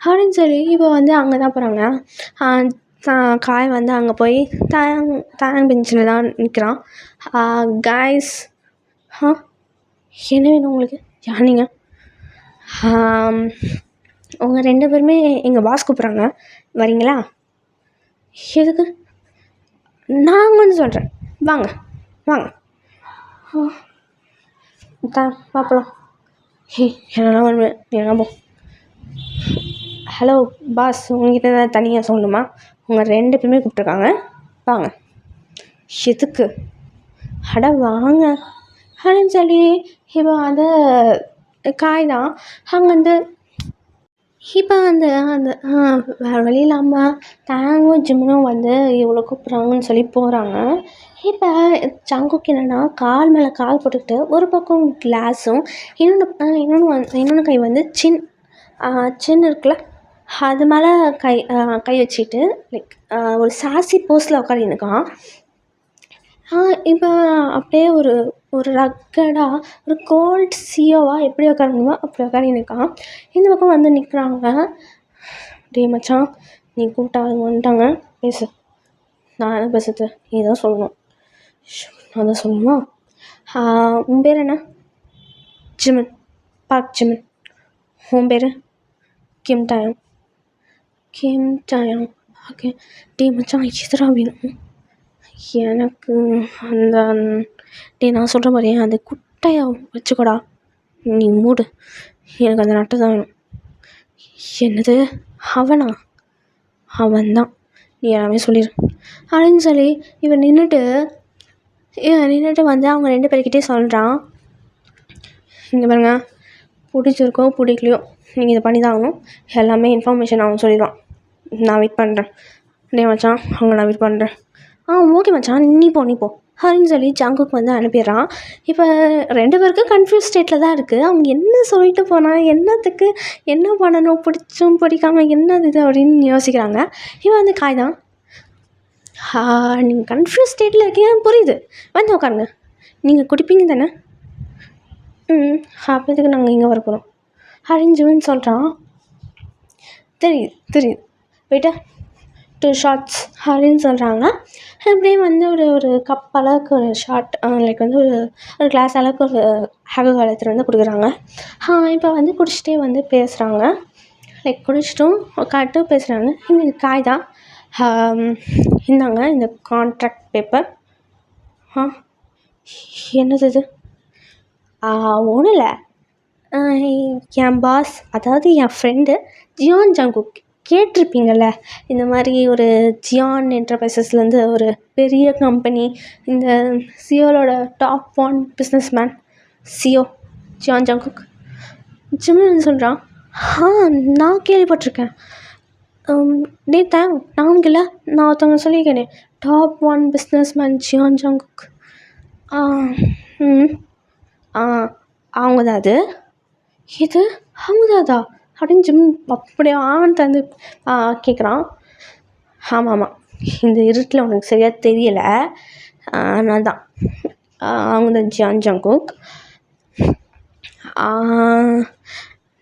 அப்படின்னு சொல்லி இப்போ வந்து அங்கே தான் போகிறாங்க. காய் வந்து அங்கே போய் தயாங் பெஞ்சில் தான் நிற்கிறான். காய்ஸ், என்ன வேணும் உங்களுக்கு, யார் நீங்கள்? உங்கள் 2 பேருமே எங்கள் பாஸ் கூப்பிட்றாங்க, வரீங்களா? எதுக்கு? நான் வந்து சொல்கிறேன், வாங்க வாங்க பார்ப்பலாம். என்னெல்லாம் வருவேன், என்ன போ. ஹலோ பாஸ், உங்ககிட்ட தான் தனியாக சொல்லணுமா? உங்கள் 2 பேருமே கூப்பிட்ருக்காங்க, வாங்க. எதுக்கு? அட வாங்க அப்படின்னு சொல்லி இப்போ வந்து காய் தான் அங்கேருந்து இப்போ வந்து அந்த வேறு வழி இல்லாமல் டேங்கும் ஜிம்மும் வந்து இவ்வளோ கூப்பிட்றாங்கன்னு சொல்லி போகிறாங்க. இப்போ ஜங்குக்கு என்னென்னா கால் மேலே கால் போட்டுக்கிட்டு ஒரு பக்கம் கிளாஸும் இன்னொன்று கை வந்து சின் இருக்குல்ல அது மேலே கை வச்சுக்கிட்டு லைக் ஒரு சாசி போஸில் உட்காந்துருக்கான். இப்போ அப்படியே ஒரு ரக்கடாக ஒரு கோல்ட் சியோவாக எப்படி உட்காரணுமோ அப்படி உட்காந்துருக்கான். இந்த பக்கம் வந்து நிற்கிறாங்க. டே மச்சான், நீ கூப்பிட்டா வந்துட்டாங்க, பேசு. நான் என்ன பேசுறது, நீ தான் சொல்லணும். நான் தான் சொல்லணுமா? உன் பேர் என்ன? Jimin, park Jimin. உன் பேர்? கிம் டாயம். ஓகே. டே மச்சான், எதிரா வேணும் எனக்கு? அந்த டே நான் சொல்கிற மாதிரியே அந்த குட்டையை வச்சுக்கோடா, நீ மூடு, எனக்கு அந்த நட்டை தான் வேணும். என்னது? அவனா? அவன்தான், நீ எல்லாமே சொல்லிடு அப்படின்னு சொல்லி இவன் நின்றுட்டு வந்து அவங்க 2 பேர்கிட்டே சொல்கிறான். இங்கே பாருங்க, பிடிச்சிருக்கோ பிடிக்கலையோ நீங்கள் இதை பண்ணி தான் ஆகணும், எல்லாமே இன்ஃபர்மேஷன் அவன் சொல்லிடுவான். நான் வெயிட் பண்ணுறேன். டே மச்சான், அவங்க நான் வெயிட் பண்ணுறேன். ஓகே மச்சான், நீ போ அப்படின்னு சொல்லி ஜங்குக்கு வந்து அனுப்பிடுறான். இப்போ 2 பேருக்கும் கன்ஃபியூஸ் ஸ்டேட்டில் தான் இருக்குது. அவங்க என்ன சொல்லிட்டு போனால் என்னத்துக்கு என்ன பண்ணணும், பிடிச்சும் பிடிக்காமல் என்னது இது அப்படின்னு யோசிக்கிறாங்க. இவன் வந்து காய் தான், நீங்கள் கன்ஃபியூஸ் ஸ்டேட்டில் இருக்கீங்க புரியுது, வந்து உட்காருங்க. நீங்கள் குடிப்பீங்க தானே? அப்போதுக்கு நாங்கள் இங்கே வர போகிறோம் அப்படின்னு சொல்கிறான். தெரியுது போய்ட்டா 2 ஷார்ட்ஸ் அப்படின்னு சொல்கிறாங்க. அப்படியே வந்து ஒரு கப் அளவுக்கு ஒரு ஷார்ட் லைக் வந்து ஒரு கிளாஸ் அளவுக்கு ஒரு ஹேகோ எடுத்துகிட்டு வந்து கொடுக்குறாங்க. இப்போ வந்து குடிச்சிட்டே வந்து பேசுகிறாங்க. லைக் குடிச்சிட்டும் உட்காந்துட்டு பேசுகிறாங்க. இங்கே காய் தான், இந்தாங்க இந்த கான்ட்ராக்ட் பேப்பர். என்னது இது? ஒன்றும் இல்லை, என் பாஸ், அதாவது என் ஃப்ரெண்டு ஜியான் ஜங்குக் கேட்டிருப்பீங்கள்ல, இந்த மாதிரி ஒரு ஜியான் என்டர்பிரைசஸ்லேருந்து ஒரு பெரிய கம்பெனி, இந்த சியோலோட top 1 business man சியோ Ziyan Jungkook. ஜிம்னு சொல்கிறான். நான் கேள்விப்பட்டிருக்கேன். டே தேங்க், நான் இல்லை, நான் ஒருத்தவங்க சொல்லியிருக்கேனே, top 1 business man Ziyan Jungkook. அவங்க தான் அது. இது அவங்கதாதா அப்படின்னு ஜிம் அப்படியே ஆன் தந்து கேட்குறான். ஆமாம், இந்த இருட்டில் உனக்கு சரியாக தெரியலை, நான் தான், அவங்க தான் ஜியான் ஜங்குக்.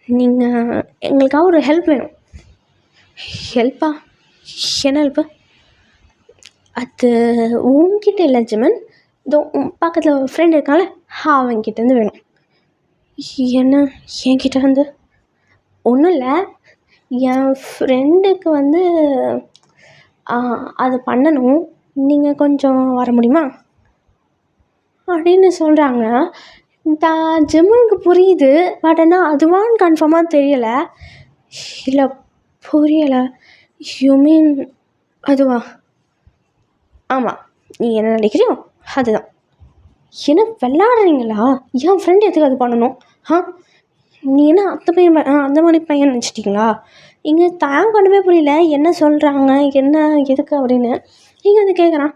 நீங்கள் எங்களுக்காக ஒரு ஹெல்ப் வேணும். ஹெல்ப்பா? என்ன ஹெல்ப்பு? அது உங்ககிட்ட இல்லை ஜிமன், இதோ பக்கத்தில் ஒரு ஃப்ரெண்ட் இருக்கான்ல, அவன்கிட்டேருந்து வேணும். என்ன என்கிட்ட வந்து? ஒன்றும் இல்லை, என் ஃப்ரெண்டுக்கு வந்து அது பண்ணணும், நீங்கள் கொஞ்சம் வர முடியுமா அப்படின்னு சொல்கிறாங்க. ஜிம்முக்கு புரியுது, பட் ஆனால் அதுவான்னு கன்ஃபார்மாக தெரியலை. இல்லை, புரியலை. யூ மீன் அதுவா? ஆமாம், நீ என்ன நினைக்கிறியோ அதுதான். என்ன விளாடுறீங்களா? என் ஃப்ரெண்டு எதுக்கு அது பண்ணணும்? நீ என்ன அந்த மாதிரி பையன் நினச்சிட்டிங்களா? இங்கே ஒன்றுமே புரியல, என்ன சொல்கிறாங்க, என்ன எதுக்கு அப்படின்னு. இங்கே வந்து கேட்குறான்,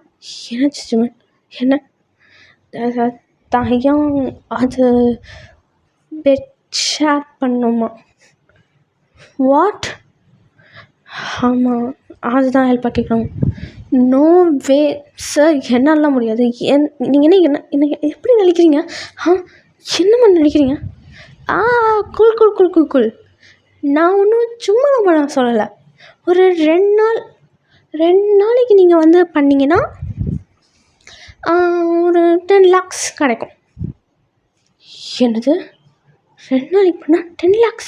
என்ன ஜிஜ்மன், என்ன தயம் அது பெட் ஷேர் பண்ணுமா? வாட்? ஆமாம், அதுதான் ஹெல்ப்பாக கேட்குறாங்க. நோ வே சார், என்னாலாம் முடியாது. நீங்கள் என்ன என்ன எப்படி நினைக்கிறீங்க? என்னம்மா நினைக்கிறீங்க? குல் குல் குல் குல் குல் நான் ஒன்றும் சும்மா நான் சொல்லலை. ஒரு 2 நாளைக்கு நீங்கள் வந்து பண்ணிங்கன்னா ஒரு 10 lakhs கிடைக்கும். என்னது, 2 நாளைக்கு பண்ணால் 10 lakhs?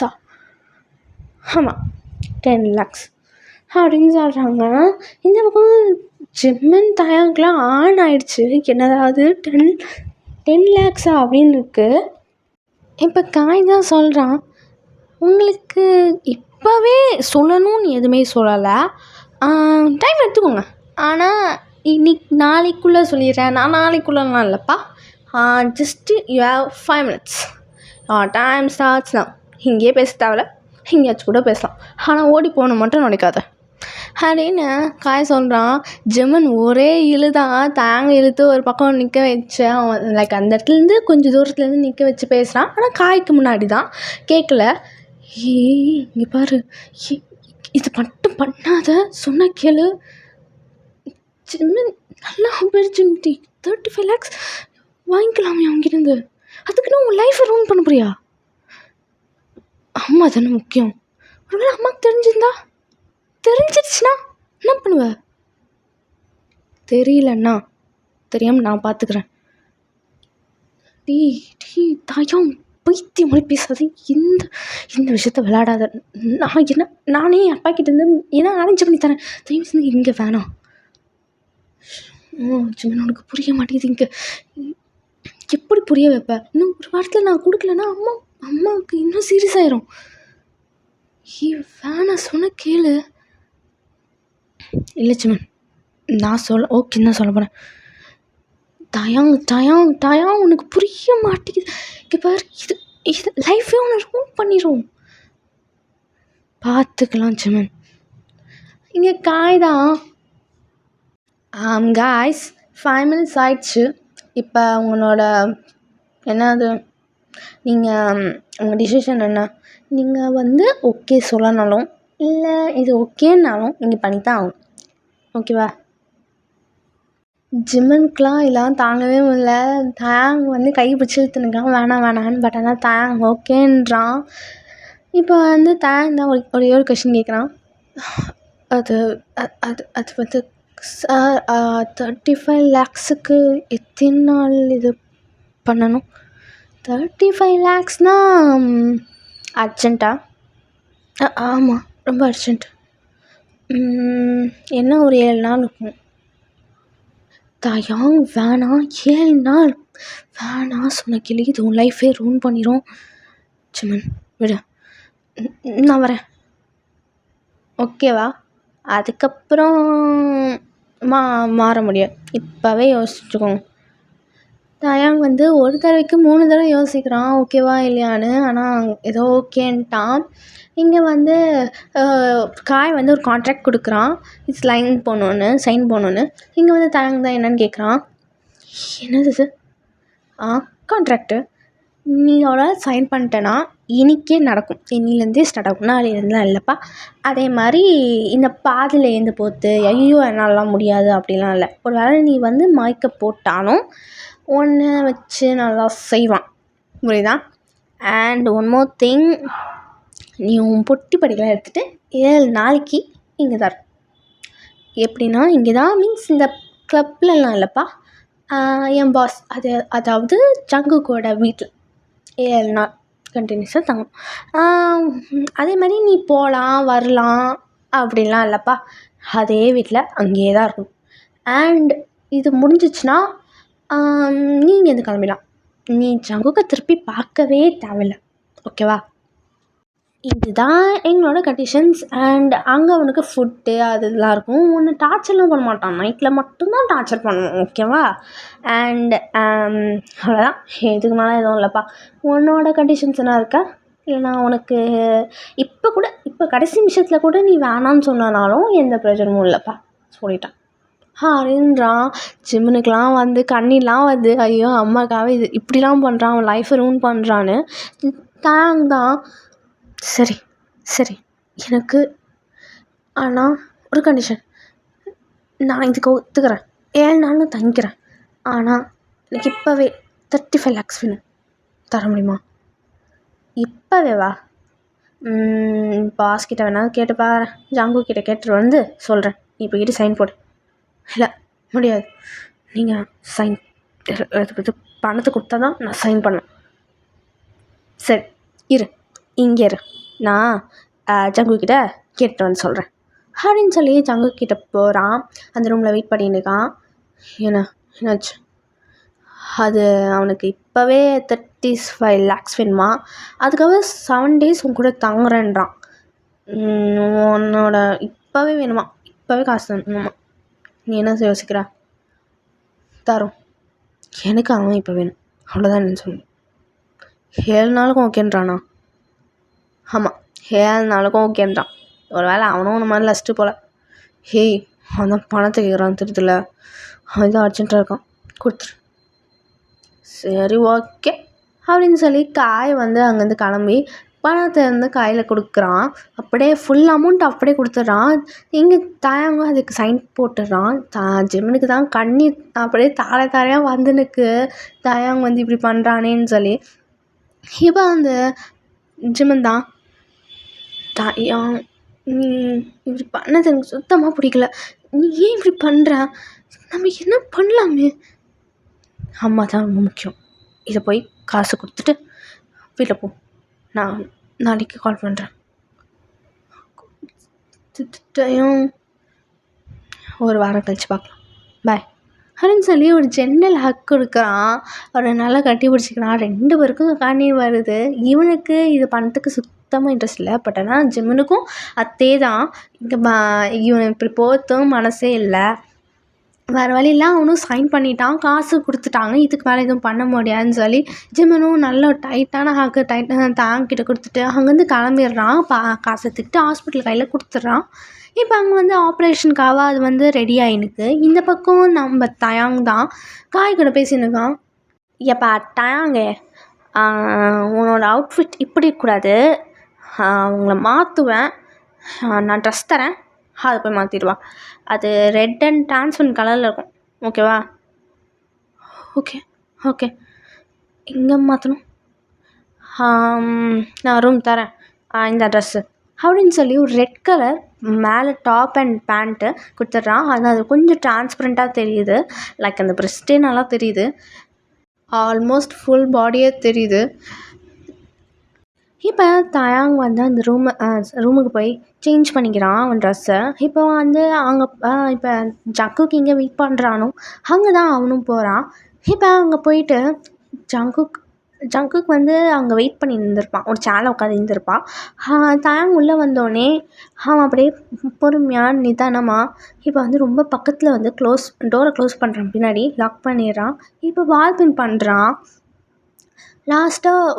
ஆமாம், 10 lakhs அப்படின்னு சொல்கிறாங்க. இந்த பக்கம் ஜிம்மன் தயாங்கெலாம் ஆன் ஆகிடுச்சு. என்னதாவது 10 lakhs அப்படின்னு இருக்குது. இப்போ காய் தான் சொல்கிறான், உங்களுக்கு இப்போவே சொல்லணும்னு எதுவுமே சொல்லலை, டைம் எடுத்துக்கோங்க. ஆனால் நாளைக்குள்ளே சொல்லிடுறேன். நான் நாளைக்குள்ளலாம் இல்லைப்பா, just you have 5 minutes. Time starts தான். இங்கேயே பேச தேவையில்ல, எங்கேயாச்சும் கூட பேசலாம். ஆனால் ஓடி போகணும் மட்டும் நினைக்காத அப்படின்னு காய் சொல்கிறான். ஜிம்மன் ஒரே தாங்க இழுத்து ஒரு பக்கம் நிற்க வச்சு, அவன் லைக் அந்த இடத்துலேருந்து கொஞ்சம் தூரத்துலேருந்து நிற்க வச்சு பேசுகிறான். ஆனால் காய்க்கு முன்னாடி தான் கேட்கல. இங்கே பாரு, இது மட்டும் பண்ணாத, சொன்ன கேளு. ஜிம்மன் நல்லா ஆப்பர்ச்சுனிட்டி, 35 lakhs வாங்கிக்கலாமே அவங்கிருந்து. அதுக்குன்னு உன் லைஃப்பை ரூன் பண்ண போறியா? அம்மா தானே முக்கியம். ஒருவேளை அம்மாவுக்கு தெரிஞ்சிருச்சுன்னா என்ன பண்ணுவ? தெரியலண்ணா, தெரியாமல் நான் பார்த்துக்கிறேன். தாயம் பைத்தியம் மாதிரி பேசாது. இந்த விஷயத்த விளையாடாத. நானே அப்பா கிட்டேருந்து ஏன்னா அரேஞ்ச் பண்ணி தரேன், தயவு செஞ்சு இங்கே வேணாம். ஜிம்மன் உனக்கு புரிய மாட்டேங்குது. இங்கே எப்படி புரிய வைப்ப? இன்னும் ஒரு வாரத்தில் நான் கொடுக்கலன்னா அம்மாவுக்கு இன்னும் சீரியஸ் ஆயிரும். வேணாம், சொன்ன கேளு. இல்லை ஜிம்மன், நான் ஓகே தான் சொல்ல போகிறேன். தயம் உனக்கு புரிய மாட்டேங்குது. இங்கே பாரு, இது லைஃபே ஒன்று ரூம் பண்ணிடும். பார்த்துக்கலாம் ஜிம்மன். இங்கே காய் தான். காய்ஸ், 5 minutes ஆயிடுச்சு. இப்போ உங்களோட என்னது, நீங்கள் உங்கள் டிசிஷன் என்ன? நீங்கள் வந்து ஓகே சொல்லனாலும் இல்லை இது ஓகேன்னாலும் நீங்கள் பண்ணித்தான் ஆகும். ஓகேவா? ஜிம்மனுக்குலாம் இதெல்லாம் தாங்கவே முடியல. தயாங் வந்து கை பிடிச்சி இழுத்துனுக்கான், வேணான்னு. பட் ஆனால் தயாங் ஓகேன்றான். இப்போ வந்து தயாங் தான் ஒரே ஒரு கொஷின் கேட்குறான். அது வந்து சார், 35 lakhsக்கு எத்தனை நாள் இது பண்ணணும்? 35 lakhsனால் அர்ஜென்ட்டா? ஆமாம், ரொம்ப அர்ஜென்ட். என்ன ஒரு 7 நாள் இருக்கும். தயாங் வேணாம், 7 நாள் வேணாம் சொன்ன கேள்வி, இது உன் லைஃபே ரூன் பண்ணிடும். ஜிம்மன் விடு, நான் வரேன். ஓகேவா? அதுக்கப்புறம் மாற முடியாது. இப்போவே யோசிச்சுக்கோங்க. தயாங் வந்து ஒரு தடவைக்கு 3 தடவை யோசிக்கிறான் ஓகேவா இல்லையான்னு. ஆனால் ஏதோ ஓகேன்ட்டான். இங்கே வந்து காய் வந்து ஒரு கான்ட்ராக்ட் கொடுக்குறான், சைன் போடணுன்னு. இங்கே வந்து தயாங் தான் என்னன்னு கேட்குறான். என்னது இது? கான்ட்ராக்டு நீயோட சைன் பண்ணிட்டேன்னா இன்றைக்கே நடக்கும், இன்னிலேருந்தே ஸ்டார்ட் ஆகும், நாளையிலேருந்துலாம் இல்லைப்பா. அதே மாதிரி இந்த பாதியில் எழுந்து போத்து ஐயோ என்னாலலாம் முடியாது அப்படிலாம் இல்லை. ஒரு வேளை நீ வந்து மயக்க போட்டாலும் ஒன்று வச்சு நல்லா செய்வான், புரியுதா? அண்ட் ஒன் மோர் திங், நீ உன் பொட்டி படிக்கலாம் எடுத்துகிட்டு 7 நாளைக்கு இங்கே தான். எப்படின்னா இங்கே தான் மீன்ஸ் இந்த கிளப்லலாம் இல்லைப்பா, என் பாஸ் அதாவது ஜங்குக்கோட வீட்டில் 7 நாள் கண்டினியூஸாக தங்கும். அதே மாதிரி நீ போகலாம் வரலாம் அப்படின்லாம் இல்லைப்பா, அதே வீட்டில் அங்கேயே தான் இருக்கும். அண்ட் இது முடிஞ்சிச்சுன்னா நீங்கள் எது கிளம்பிடலாம். நீ ஜங்குக்கை திருப்பி பார்க்கவே தேவையில்ல, ஓகேவா? இதுதான் எங்களோட கண்டிஷன்ஸ். அண்ட் அங்கே அவனுக்கு ஃபுட்டு அது இதெல்லாம் இருக்கும். ஒன்று டார்ச்சர்லாம் பண்ண மாட்டான், நைட்டில் மட்டும்தான் டார்ச்சர் பண்ணுவோம், ஓகேவா? அண்ட் அவ்வளோதான், இதுக்கு மேலே எதுவும் இல்லைப்பா. உன்னோட கண்டிஷன்ஸ் என்ன இருக்கா? இல்லைனா உனக்கு இப்போ கடைசி நிமிஷத்தில் கூட நீ வேணான்னு சொன்னனாலும் எந்த பிரயோஜனமும் இல்லைப்பா, சொல்லிட்டான். ஹரின்றான் ஜிம்முனுக்கெலாம் வந்து கண்ணிலாம் வந்து ஐயோ அம்மாக்காக இது இப்படிலாம் பண்ணுறான், அவன் லைஃப்பை ரூன் பண்ணுறான்னு தாங் தான். சரி சரி, எனக்கு ஆனால் ஒரு கண்டிஷன், நான் இதுக்கு ஒத்துக்கிறேன், 7 நாளும் தங்கிக்கிறேன். ஆனால் எனக்கு இப்போவே 35 lakhs வேணும், தர முடியுமா? இப்போவே வா. பாஸ்கிட்ட வேணாலும் கேட்டு பாரு, ஜாங்கு கிட்ட கேட்டுட்டு வந்து சொல்கிறேன், நீ போய்கிட்டு சைன் போடு. இல்லை முடியாது, நீங்கள் சைன் இது பணத்தை கொடுத்தா தான் நான் சைன் பண்ணேன். சரி இரு, இங்கே இரு, நான் ஜங்கு கிட்ட கேட்டு வந்து சொல்கிறேன் அப்படின்னு சொல்லி ஜங்கு கிட்ட போகிறான். அந்த ரூமில் வெயிட் பண்ணிட்டுருக்கான். என்னாச்சு? அது அவனுக்கு இப்போவே 35 lakhs வேணுமா, அதுக்காக 7 days உன் கூட தங்குறேன்றான். உன்னோட இப்போவே வேணுமா? இப்போவே காசு வேணுமா? நீ என்ன யோசிக்கிற? தரோம், எனக்கு அவன் இப்போ வேணும், அவ்வளோதான் என்ன சொல்லு. 7 நாளுக்கும் ஓகேன்றானா? ஆமாம், 7 நாளுக்கும் ஓகேன்றான். ஒரு வேளை அவனும் இந்த மாதிரி லஸ்ட்டு போல். ஹேய், அவன் தான் பணத்தை கேட்குறான் தெரியுதுல, அவன் தான் அர்ஜென்ட்டாக இருக்கான், கொடுத்துரு. சரி ஓகே அப்படின்னு சொல்லி காய் வந்து அங்கேருந்து கிளம்பி பணத்தை வந்து கையில் கொடுக்குறான். அப்படியே ஃபுல் அமௌண்ட் அப்படியே கொடுத்துட்றான். இங்கே தாயாங்க அதுக்கு சைன் போட்டுடுறான். ஜிம்முனுக்கு தான் கண்ணி அப்படியே தாரையாக வந்துனுக்கு, தாயாங்க வந்து இப்படி பண்ணுறானேன்னு சொல்லி. இப்போ அந்த ஜிம்மன் தான், தாயா நீ இப்படி பண்ணது எனக்கு சுத்தமாக பிடிக்கல, நீ ஏன் இப்படி பண்ணுற, நம்ம என்ன பண்ணலாமே? அம்மா தான் ரொம்ப முக்கியம், இதை போய் காசு கொடுத்துட்டு வீட்டில் போ, நான் நாளைக்கு கால் பண்ணுறேன். ஒரு வாரம் கழிச்சு பார்க்கலாம், பாய் அப்படின்னு சொல்லி ஒரு ஜென்ரல் ஹக் கொடுக்குறான். அவரை நல்லா கட்டி பிடிச்சிக்கிறான். 2 பேருக்கும் கண்ணீர் வருது. இவனுக்கு இது பண்ணுறதுக்கு சுத்தமாக இன்ட்ரெஸ்ட் இல்லை. பட் ஆனால் ஜிம்முனுக்கும் அதே தான். இங்கே இவன் இப்படி போகிறதும் மனசே இல்லை. வேறு வழியெல்லாம் அவனும் சைன் பண்ணிட்டான், காசு கொடுத்துட்டாங்க, இதுக்கு மேலே எதுவும் பண்ண முடியாதுன்னு சொல்லி ஜிம்மனும் நல்ல டைட்டான ஹாக்கு தாங்கிட்ட கொடுத்துட்டு அங்கேருந்து கிளம்பிடுறான். காசு எடுத்துக்கிட்டு ஹாஸ்பிட்டல் கையில் கொடுத்துட்றான். இப்போ அங்கே வந்து ஆப்ரேஷனுக்காக அது வந்து ரெடி ஆகினுக்கு. இந்த பக்கம் நம்ம தயாங் தான் காய் கூட பேசினுக்கான். எப்பா தயாங்க, உன்னோட அவுட்ஃபிட் இப்படி இருக்கக்கூடாது, உங்களை மாற்றுவேன், நான் ட்ரெஸ் தரேன், அதை போய் மாற்றிடுவா. அது ரெட் அண்ட் டான்ஸ்வன் கலரில் இருக்கும், ஓகேவா? ஓகே ஓகே, எங்கே மாற்றணும்? நான் ரூம் தரேன், இந்த ட்ரெஸ்ஸு அப்படின்னு சொல்லி ஒரு ரெட் கலர் மேலே டாப் அண்ட் பேண்ட்டு கொடுத்துட்றான். அது கொஞ்சம் டிரான்ஸ்பரண்ட்டாக தெரியுது, லைக் அந்த ப்ரெஸ்ட்டே நல்லா தெரியுது, ஆல்மோஸ்ட் ஃபுல் பாடியே தெரியுது. இப்போ தயாங் வந்து அந்த ரூமுக்கு போய் சேஞ்ச் பண்ணிக்கிறான் அவன் ட்ரெஸ்ஸை. இப்போ வந்து அங்கே இப்போ ஜங்குக்கு இங்கே வெயிட் பண்ணுறானோ அங்கே தான் அவனும் போகிறான். இப்போ அங்கே போயிட்டு ஜங்குக்கு வந்து அங்கே வெயிட் பண்ணி இருந்திருப்பான், ஒரு சேரில் உட்காந்து இருந்திருப்பான். தயாங் உள்ளே வந்தோடனே அவன் அப்படியே பொறுமையாக நிதானமாக இப்போ வந்து ரொம்ப பக்கத்தில் வந்து டோரை க்ளோஸ் பண்ணுறான், பின்னாடி லாக் பண்ணிடுறான். இப்போ வால்பின் பண்ணுறான். லாஸ்ட்டாக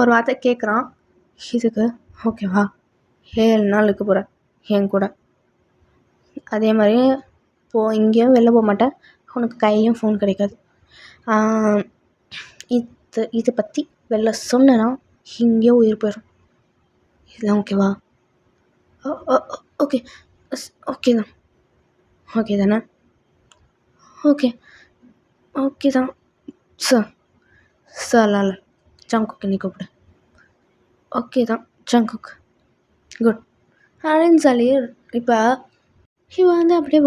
ஒரு வார்த்தை கேட்குறான், இதுக்கு ஓகேவா? 7 நாள் இருக்க போகிறேன் என் கூட, அதே மாதிரி எங்கேயும் வெளில போக மாட்டேன், உனக்கு கையிலையும் ஃபோன் கிடைக்காது, இதை பற்றி வெளில சொன்னேன்னா இங்கேயோ உயிர் போயிடும், இதெல்லாம் ஓகேவா? ஓகே ஓகே தான், ஓகே தானே? ஓகே ஓகே தான் சார் இல்லை ஜங்குக்கு நீ கூப்பிடு. ஓகே தான் ஜங்குக், குட் அப்படின்னு சொல்லி இப்போ இவன் வந்து அப்படியே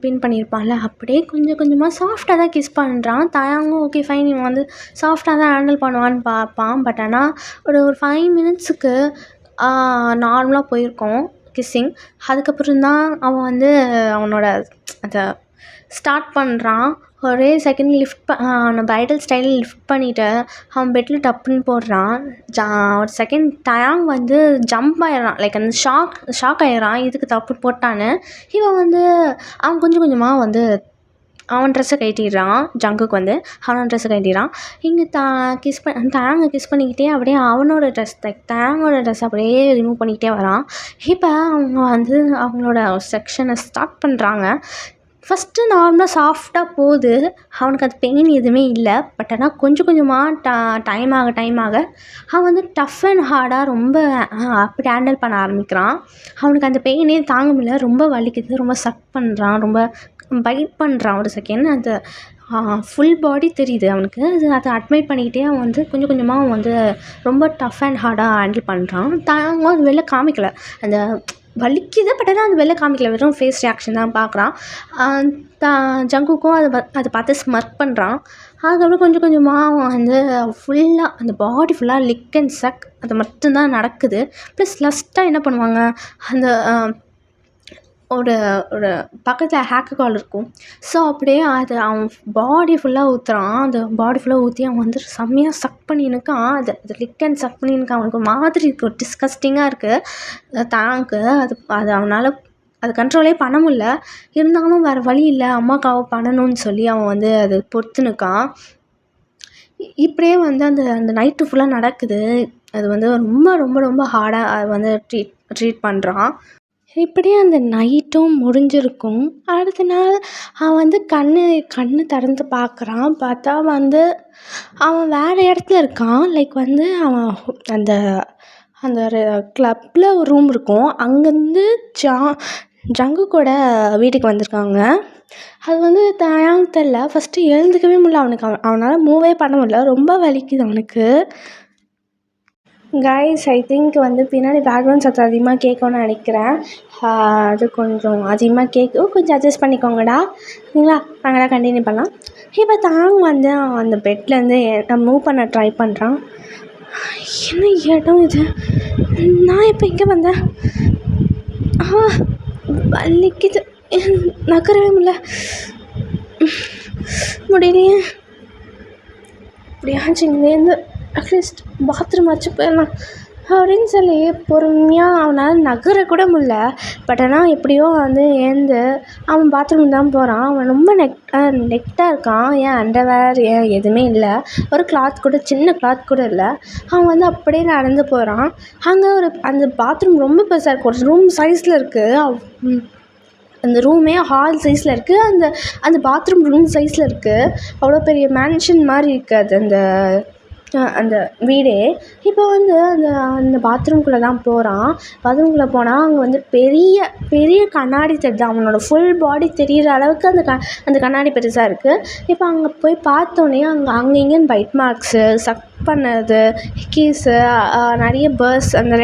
பின் பண்ணியிருப்பான்ல, அப்படியே கொஞ்சம் கொஞ்சமாக சாஃப்டாக தான் கிஸ் பண்ணுறான். தயாங்கும் ஓகே ஃபைன், இவன் வந்து சாஃப்டாக தான் ஹேண்டில் பண்ணுவான்னு பார்ப்பான். பட் ஆனால் ஒரு 5 minutesக்கு நார்மலாக போயிருக்கோம் கிஸ்ஸிங். அதுக்கப்புறம் தான் அவன் வந்து அவனோட அந்த ஸ்டார்ட் பண்ணுறான். ஒரே செகண்ட் அவனை பிரைடல் ஸ்டைலில் லிஃப்ட் பண்ணிவிட்டு அவன் பெட்டில் டப்புன்னு போடுறான். ஒரு செகண்ட் டயாங் வந்து ஜம்ப் ஆயிடுறான். லைக் அந்த ஷாக் ஆயிடுறான், இதுக்கு தப்பு போட்டான்னு. இவன் வந்து அவன் கொஞ்சம் கொஞ்சமாக வந்து அவன் ட்ரெஸ்ஸை கழட்டிடுறான். ஜங்குக்கு வந்து அவனோட ட்ரெஸ்ஸை கழட்டிடுறான். இங்கே டயாங்கை கிஸ் பண்ணிக்கிட்டே அப்படியே அவனோட ட்ரெஸ் டயாங்கோட ட்ரெஸ் அப்படியே ரிமூவ் பண்ணிக்கிட்டே வரான். இப்போ அவங்க வந்து அவங்களோட செக்ஷனை ஸ்டார்ட் பண்ணுறாங்க. ஃபஸ்ட்டு நார்மலாக சாஃப்டாக போகுது. அவனுக்கு அது பெயின் எதுவுமே இல்லை. பட் ஆனால் கொஞ்சம் கொஞ்சமாக டைம் ஆக அவன் வந்து டஃப் அண்ட் ஹார்டாக ரொம்ப அப்படி ஹேண்டில் பண்ண ஆரம்பிக்கிறான். அவனுக்கு அந்த பெயினே தாங்க முடியல, ரொம்ப வலிக்குது, ரொம்ப சக் பண்ணுறான், ரொம்ப பைட் பண்ணுறான். ஒரு செகண்ட் அந்த ஃபுல் பாடி தெரியுது அவனுக்கு. அதை அட்மைட் பண்ணிக்கிட்டே அவன் வந்து கொஞ்சம் கொஞ்சமாக அவன் வந்து ரொம்ப டஃப் அண்ட் ஹார்டாக ஹேண்டில் பண்ணுறான். தாங்க அது வெளில காமிக்கலை, அந்த வலிக்குது. பட் ஆனால் அது வெளில காமிக்கல, வெறும் ஃபேஸ் ரியாக்ஷன் தான் பார்க்குறான். ஜங்குக்கும் அதை பார்த்து ஸ்மர்க் பண்ணுறான். அதுக்கப்புறம் கொஞ்சம் கொஞ்சமாக அவன் வந்து ஃபுல்லாக அந்த பாடி ஃபுல்லாக லிக் அண்ட் சக் அது மட்டும்தான் நடக்குது. ப்ளஸ் லஸ்ட்டாக என்ன பண்ணுவாங்க, அந்த ஒரு பக்கத்தில் ஆல்கஹால் இருக்கும். ஸோ அப்படியே அது அவன் பாடி ஃபுல்லாக ஊற்றுறான். அந்த பாடி ஃபுல்லாக ஊற்றி அவன் வந்து செம்மையாக சக் பண்ணியிருக்கான். அது லிக் அண்ட் சக் பண்ணியிருக்கான். அவனுக்கு ஒரு மாதிரி இருக்குது, ஒரு டிஸ்கஸ்டிங்காக இருக்குது டயாங்க்கு. அது அவனால் அது கண்ட்ரோலே பண்ண முடியல. இருந்தாலும் வேறு வழி இல்லை, அம்மாக்காவை பண்ணணும்னு சொல்லி அவன் வந்து அது பொறுத்துனுக்கான். இப்படியே வந்து அந்த நைட்டு ஃபுல்லாக நடக்குது. அது வந்து ரொம்ப ரொம்ப ரொம்ப ஹார்டாக அது வந்து ட்ரீட் பண்ணுறான். இப்படியே அந்த நைட்டும் முடிஞ்சிருக்கும். அடுத்த நாள் அவன் வந்து கண்ணு திறந்து பார்க்குறான். பார்த்தா வந்து அவன் வேறு இடத்துல இருக்கான். லைக் வந்து அவன் அந்த அந்த கிளப்பில் ஒரு ரூம் இருக்கும், அங்கேருந்து ஜங்குக்கோட வீட்டுக்கு வந்திருக்காங்க. அது வந்து டயாங் தெரில, ஃபஸ்ட்டு எழுந்துக்கவே முடியல அவனுக்கு. அவனால் மூவே பண்ண முடியல, ரொம்ப வலிக்குது அவனுக்கு. கைஸ், ஐ திங்க் வந்து பின்னாடி பேக்ரவுண்ட் சத்தம் அதிகமாக கேட்கும்னு நினைக்கிறேன். அது கொஞ்சம் அதிகமாக கேட்கும், கொஞ்சம் அட்ஜஸ்ட் பண்ணிக்கோங்கடா, சரிங்களா? நாங்களாம் கண்டினியூ பண்ணலாம். இப்போ தாங்க வந்து அந்த பெட்லேருந்து மூவ் பண்ண ட்ரை பண்ணுறான். என்ன இடம் இது? நான் இப்போ இங்கே வந்தேன். வலிக்குது, நகரவே முடியலையே. இப்படியாச்சும் இங்கேருந்து அட்லீஸ்ட் பாத்ரூம் வச்சு போயிடலாம் அப்படின்னு சொல்லி பொறுமையாக அவனால் நகரக்கூட முடியல. பட் ஆனால் எப்படியோ வந்து ஏந்து அவன் பாத்ரூம் தான் போகிறான். அவன் ரொம்ப நெக்டாக இருக்கான். ஏன் அண்டர்வேர் ஏன் எதுவுமே இல்லை, ஒரு கிளாத் கூட, சின்ன கிளாத் கூட இல்லை. அவன் வந்து அப்படியே நடந்து போகிறான். அங்கே அந்த பாத்ரூம் ரொம்ப பெருசாக இருக்குது, ஒரு ரூம் சைஸில் இருக்குது. அந்த ரூமே ஹால் சைஸில் இருக்குது, அந்த பாத்ரூம் ரூம் சைஸில் இருக்குது. அவ்வளோ பெரிய மேன்ஷன் மாதிரி இருக்குது அந்த வீடே. இப்போ வந்து அந்த பாத்ரூம்குள்ளே தான் போகிறான். பாத்ரூம்குள்ளே போனால் அங்கே வந்து பெரிய பெரிய கண்ணாடி தெரியுது. அவனோட ஃபுல் பாடி தெரிகிற அளவுக்கு அந்த கண்ணாடி பெருசாக இருக்குது. இப்போ அங்கே போய் பார்த்தோன்னே அங்கே இங்கேன்னு பைட் மார்க்ஸு, சக் பண்ணது, கீஸு, நிறைய பர்ஸ், அந்த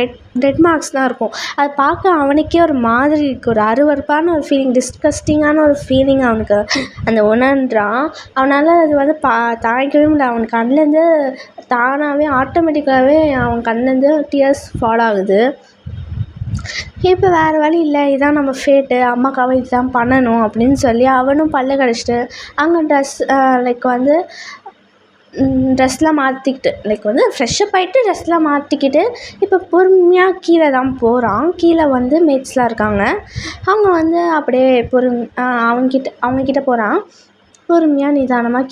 ரெட் மார்க்ஸ் தான் இருக்கும். அது பார்க்க அவனுக்கே ஒரு மாதிரி இருக்குது, ஒரு அருவருப்பான ஒரு ஃபீலிங், டிஸ்கஸ்டிங்கான ஒரு ஃபீலிங் அவனுக்கு அந்த உணர்றான். அவனால் அது வந்து தாங்கிக்கவே முடியல. அவன் கண்ணிலேருந்து தானாகவே ஆட்டோமேட்டிக்காகவே அவன் கண்ணிலேருந்து டியர்ஸ் ஃபால் ஆகுது. இப்போ வேறு வழி இல்லை, இதுதான் நம்ம ஃபேட்டு, அம்மாக்காவை இதுதான் பண்ணணும் அப்படின்னு சொல்லி அவனும் பல்ல கடிச்சிட்டு அங்கே லைக் வந்து ட்ரெஸ்லாம் மாற்றிக்கிட்டு, லைக் வந்து ஃப்ரெஷ்ஷப் ஆகிட்டு ட்ரெஸ்லாம் மாற்றிக்கிட்டு இப்போ பொறுமையாக கீழே தான் போகிறான். கீழே வந்து மேட்ஸ்லாம் இருக்காங்க. அவங்க வந்து அப்படியே அவங்கக்கிட்ட போகிறான். பொறுமையாக நிதானமாக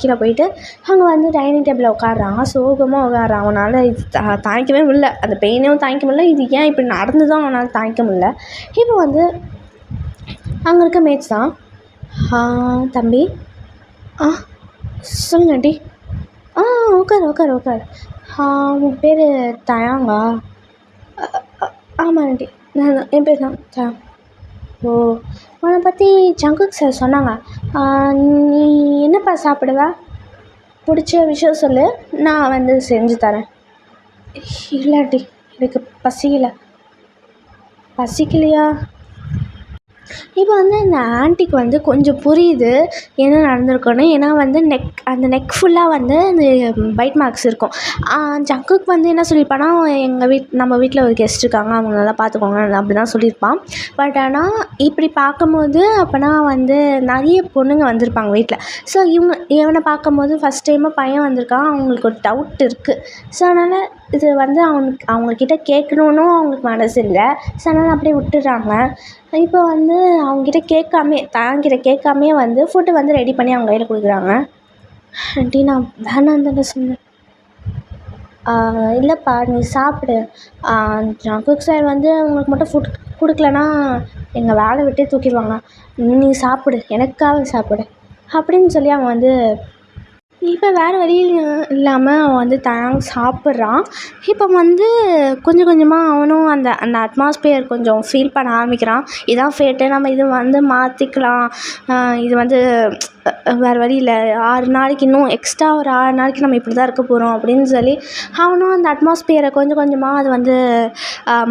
கீழே போயிட்டு அங்கே வந்து டைனிங் டேபிளில் உட்காடுறான். சோகமாக உட்காடுறான். அவனால் இது தாங்கிக்கவே முடியல, அந்த பெயினையும் தாங்கிக்க முடியல, இது ஏன் இப்படி நடந்துதான் அவனால் தாங்கிக்க முடியல. இப்போ வந்து அங்கே இருக்க மேட்ஸ் தான். தம்பி, சொல்லுங்க ஆண்டி. உட்காரு. உன் பேர் டயாங்கா? ஆமாம் ஆண்டி, என் பேர் தான் டயாங். ஓ, உன்னை பற்றி ஜங்குக் சார் சொன்னாங்க. நீ என்னப்பா சாப்பிடுவ? பிடிச்ச விஷயம் சொல்லு, நான் வந்து செஞ்சு தரேன். இல்லாட்டி எனக்கு பசிக்கலையா? இப்போ வந்து அந்த ஆன்ட்டிக்கு வந்து கொஞ்சம் புரியுது என்ன நடந்திருக்குன்னு. ஏன்னா வந்து அந்த நெக் ஃபுல்லாக வந்து அந்த பைட் மார்க்ஸ் இருக்கும். ஜங்குக் வந்து என்ன சொல்லியிருப்பான்னா, நம்ம வீட்டில் ஒரு கெஸ்ட் இருக்காங்க, அவங்க நல்லா பார்த்துக்கோங்க அப்படி தான் சொல்லியிருப்பான். பட் ஆனால் இப்படி பார்க்கும்போது அப்போனா வந்து நிறைய பொண்ணுங்க வந்திருப்பாங்க வீட்டில். ஸோ இவனை பார்க்கும்போது ஃபஸ்ட் டைமாக பையன் வந்திருக்கான், அவங்களுக்கு ஒரு டவுட் இருக்குது. ஸோ அதனால் இது வந்து அவங்கக்கிட்ட கேட்கணுன்னும் அவங்களுக்கு மனசு இல்லை. ஸோ அதனால் அப்படியே விட்டுடுறாங்க. இப்போ வந்து அவங்ககிட்ட கேட்காமே வந்து ஃபுட்டு வந்து ரெடி பண்ணி அவங்க கையில் கொடுக்குறாங்க. ஆண்டி நான் வேணான்னு தானே சொன்னேன். இல்லைப்பா நீ சாப்பிடு. ஜங்குக் சார் வந்து உங்களுக்கு மட்டும் ஃபுட் கொடுக்கலன்னா எங்கள் வேலை விட்டே தூக்கிடுவாங்க. நீ சாப்பிடு, எனக்காக சாப்பிடு அப்படின்னு சொல்லி அவன் வந்து இப்போ வேறு வழி இல்லாமல் அவன் வந்து சாப்பிட்றான். இப்போ வந்து கொஞ்சம் கொஞ்சமாக அவனும் அந்த அந்த அட்மாஸ்பியர் கொஞ்சம் ஃபீல் பண்ண ஆரம்பிக்கிறான். இதான் ஃபேட்டு, நம்ம இது வந்து மாற்றிக்கலாம், இது வந்து வேறு வழி இல்லை, 6 நாளைக்கு இன்னும் எக்ஸ்ட்ரா ஒரு 6 நாளைக்கு நம்ம இப்படி தான் இருக்க போகிறோம் அப்படின்னு சொல்லி அவனும் அந்த அட்மாஸ்பியரை கொஞ்சம் கொஞ்சமாக அது வந்து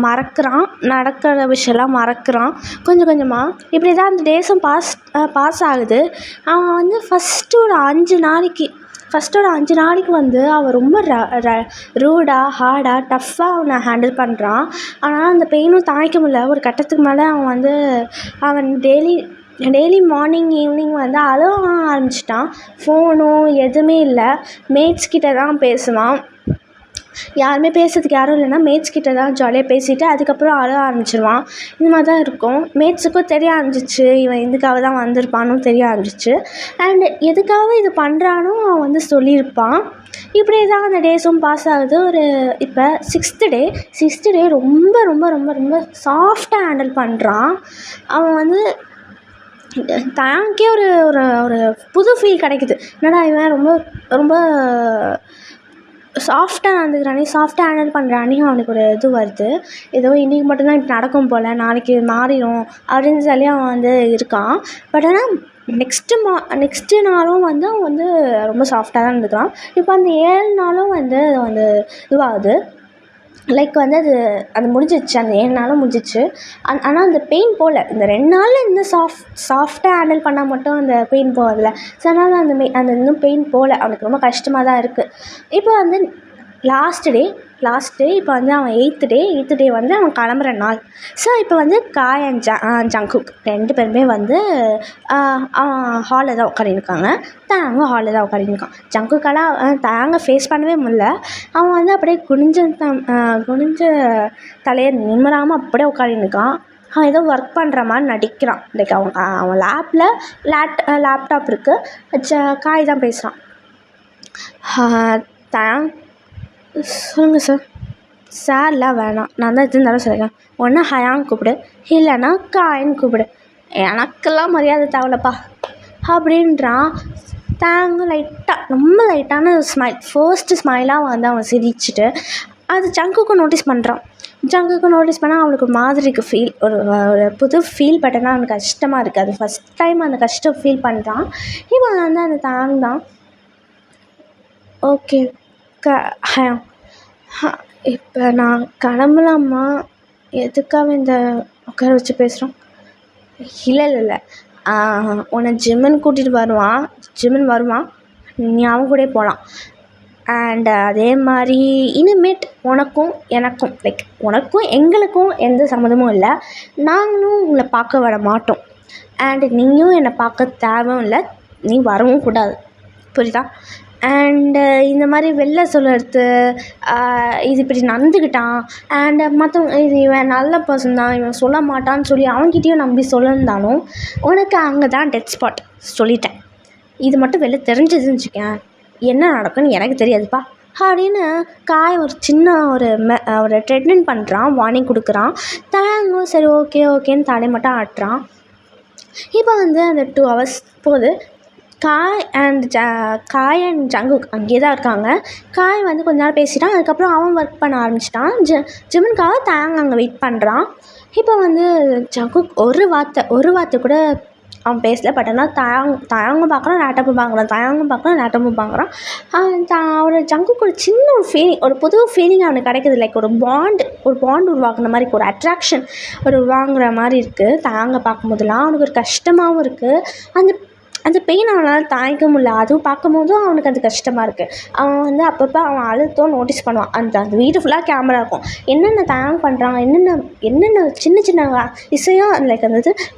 மறக்கிறான். நடக்கிற விஷயம்லாம் மறக்கிறான் கொஞ்சம் கொஞ்சமாக. இப்படி தான் அந்த டேஸும் பாஸ் ஆகுது. அவன் வந்து ஃபஸ்ட்டு ஒரு 5 நாளைக்கு வந்து அவன் ரொம்ப ரூடாக ஹார்டாக டஃப்பாக அவனை ஹேண்டில் பண்ணுறான். ஆனால் அந்த பெயினும் தாங்கிக்க முடியல. ஒரு கட்டத்துக்கு மேலே அவன் டெய்லி மார்னிங் ஈவினிங் வந்து அழுவ ஆரம்பிச்சிட்டான். ஃபோனும் எதுவுமே இல்லை, மேட்ஸ் கிட்ட தான் பேசுவான். யாருமே பேசுறதுக்கு யாரும் இல்லைன்னா மேட்ஸ் கிட்ட தான் ஜாலியாக பேசிவிட்டு அதுக்கப்புறம் அழ ஆரம்பிச்சிடுவான். இந்த மாதிரி தான் இருக்கும். மேட்ஸுக்கும் தெரிய ஆரம்பிச்சிச்சு இவன் எதுக்காக தான் வந்திருப்பானும் தெரிய ஆரம்பிச்சிச்சு. அண்ட் எதுக்காக இது பண்ணுறானோ அவன் வந்து சொல்லியிருப்பான். இப்படியே தான் அந்த டேஸும் பாஸ் ஆகுது. இப்போ சிக்ஸ்த்து டே ரொம்ப ரொம்ப ரொம்ப ரொம்ப சாஃப்டாக ஹேண்டில் பண்ணுறான். அவன் வந்து தனக்கே ஒரு ஒரு புது ஃபீல் கிடைக்குது. என்னடா இவன் ரொம்ப ரொம்ப சாஃப்டாக நடந்துக்கிறானே, சாஃப்டாக ஹேண்டில் பண்ணுறானே, அவனுக்கு ஒரு இது வருது. ஏதோ இன்றைக்கி மட்டும்தான் இப்படி நடக்கும் போல், நாளைக்கு மாறிடும் அப்படின்னு சொல்லி அவன் வந்து இருக்கான். பட் ஆனால் நெக்ஸ்ட்டு நாளும் வந்து அவன் வந்து ரொம்ப சாஃப்டாக தான் இருந்துக்கிறான். இப்போ அந்த 7 நாளும் வந்து அது வந்து இதுவாகுது. லைக் வந்து அது முடிஞ்சிடுச்சு. அந்த 7 நாளும் முடிஞ்சிச்சு. ஆனால் அந்த பெயின் போகல. இந்த 2 நாளில் இந்த சாஃப்டாக ஹேண்டில் பண்ணால் மட்டும் அந்த பெயின் போகாதுல்ல. ஸோ அதனால் அந்த இன்னும் பெயின் போகல. அவனுக்கு ரொம்ப கஷ்டமாக தான் இருக்குது. இப்போ வந்து லாஸ்ட் டே இப்போ வந்து அவன் 8th டே வந்து அவன் கிளம்புற நாள். ஸோ இப்போ வந்து காய் அண்ட் ஜங்குக் 2 பேருமே வந்து ஹாலில் தான் உட்காந்துருக்காங்க. தாங்க ஹாலில் தான் உட்காந்துருக்கான். ஜங்குக்கெல்லாம் தாங்க ஃபேஸ் பண்ணவே முடியல. அவன் வந்து அப்படியே குனிஞ்ச தலையை நிம்மறாமல் அப்படியே உட்காந்துருக்கான். அவன் ஏதோ ஒர்க் பண்ணுற மாதிரி நடிக்கிறான். லைக் அவன் லேப்டாப் இருக்குது. காய் தான் பேசுகிறான். சொல்லுங்கள் சார்லாம் வேணாம், நான் தான் எத்தனை தடவை சொல்லியிருக்கேன். ஒன்று ஹயாங் கூப்பிடு, இல்லைன்னா காயின்னு கூப்பிடு, எனக்கெல்லாம் மரியாதை தேவையில்லப்பா அப்படின்றான். ரொம்ப லைட்டான ஸ்மைல், ஃபர்ஸ்ட்டு ஸ்மைலாக வந்து அவன் சிரிச்சுட்டு அது ஜங்குக்கும் நோட்டீஸ் பண்ணுறான். நோட்டீஸ் பண்ணால் அவனுக்கு ஒரு மாதிரி இருக்குது ஃபீல், ஒரு புது ஃபீல். பட் ஆனால் அவனுக்கு கஷ்டமாக இருக்குது. அது ஃபஸ்ட் டைம் அந்த கஷ்டம் ஃபீல் பண்ணுறான். இவன் வந்து அந்த தான் ஓகே இப்போ நான் கிளம்பலாமா, எதுக்காக இந்த உட்கார வச்சு பேசுகிறோம்? இல்லை உன்னை ஜிம்மன் கூட்டிகிட்டு வருவான், நீ அவன் கூட போகலாம். அண்ட் அதே மாதிரி இனிமேட் உனக்கும் எனக்கும் உனக்கும் எங்களுக்கும் எந்த சம்மந்தமும் இல்லை. நாங்களும் உங்களை பார்க்க வர மாட்டோம். அண்ட் நீயும் என்னை பார்க்க தேவையும் இல்லை, நீ வரவும் கூடாது, புரியுதா? அண்டு இந்த மாதிரி வெளில சொல்கிறது, இது இப்படி நடந்துக்கிட்டான் அண்டு மற்றவங்க இது இவன் நல்ல பர்சன் தான், இவன் சொல்ல மாட்டான்னு சொல்லி அவன்கிட்டயும் நம்பி சொல்லியிருந்தாலும் உனக்கு அங்கே தான் டெட் ஸ்பாட் சொல்லிட்டேன். இது மட்டும் வெளில தெரிஞ்சதுன்னு வச்சுக்கேன், என்ன நடக்குன்னு எனக்கு தெரியாதுப்பா அப்படின்னு காய் ஒரு சின்ன ஒரு ட்ரெட்மெண்ட் பண்ணுறான், வார்னிங் கொடுக்குறான். தாங்க சரி ஓகேன்னு தலை மட்டும் ஆட்டுறான். இப்போ வந்து அந்த 2 hours போகுது. காய் அண்ட் ஜங்குக் அங்கே தான் இருக்காங்க. காய் வந்து கொஞ்ச நேரம் பேசிட்டான். அதுக்கப்புறம் அவன் ஒர்க் பண்ண ஆரம்பிச்சிட்டான். ஜிம்மனுக்காக தாங்க அங்கே வெயிட் பண்ணுறான். இப்போ வந்து ஜங்குக் ஒரு வார்த்தை கூட அவன் பேசல. பட் ஆனால் தயங்கும் பார்க்குறான், லேட்டப்பும் பார்க்குறான், தயங்கும் பார்க்குறான், லேட்டப்பும் பார்க்குறான். அவனோட ஜங்குக்கு ஒரு சின்ன ஒரு ஃபீலிங், ஒரு புது ஃபீலிங் அவனுக்கு கிடைக்குது. லைக் ஒரு பாண்ட் உருவாக்குன மாதிரி, ஒரு அட்ராக்ஷன் ஒரு உருவாங்குற மாதிரி இருக்குது. தயங்க பார்க்கும்போதெல்லாம் அவனுக்கு ஒரு கஷ்டமாகவும் இருக்குது. அந்த பெயின் அவனால் தாங்கிக்க முடியல. அதுவும் பார்க்கும்போதும் அவனுக்கு அது கஷ்டமாக இருக்குது. அவன் வந்து அப்பப்போ அவன் அழுத்தம் நோட்டீஸ் பண்ணுவான். அந்த வீடு ஃபுல்லாக கேமரா இருக்கும். என்னென்ன தயங்க பண்ணுறான், என்னென்ன சின்ன சின்ன விஷயம், லைக்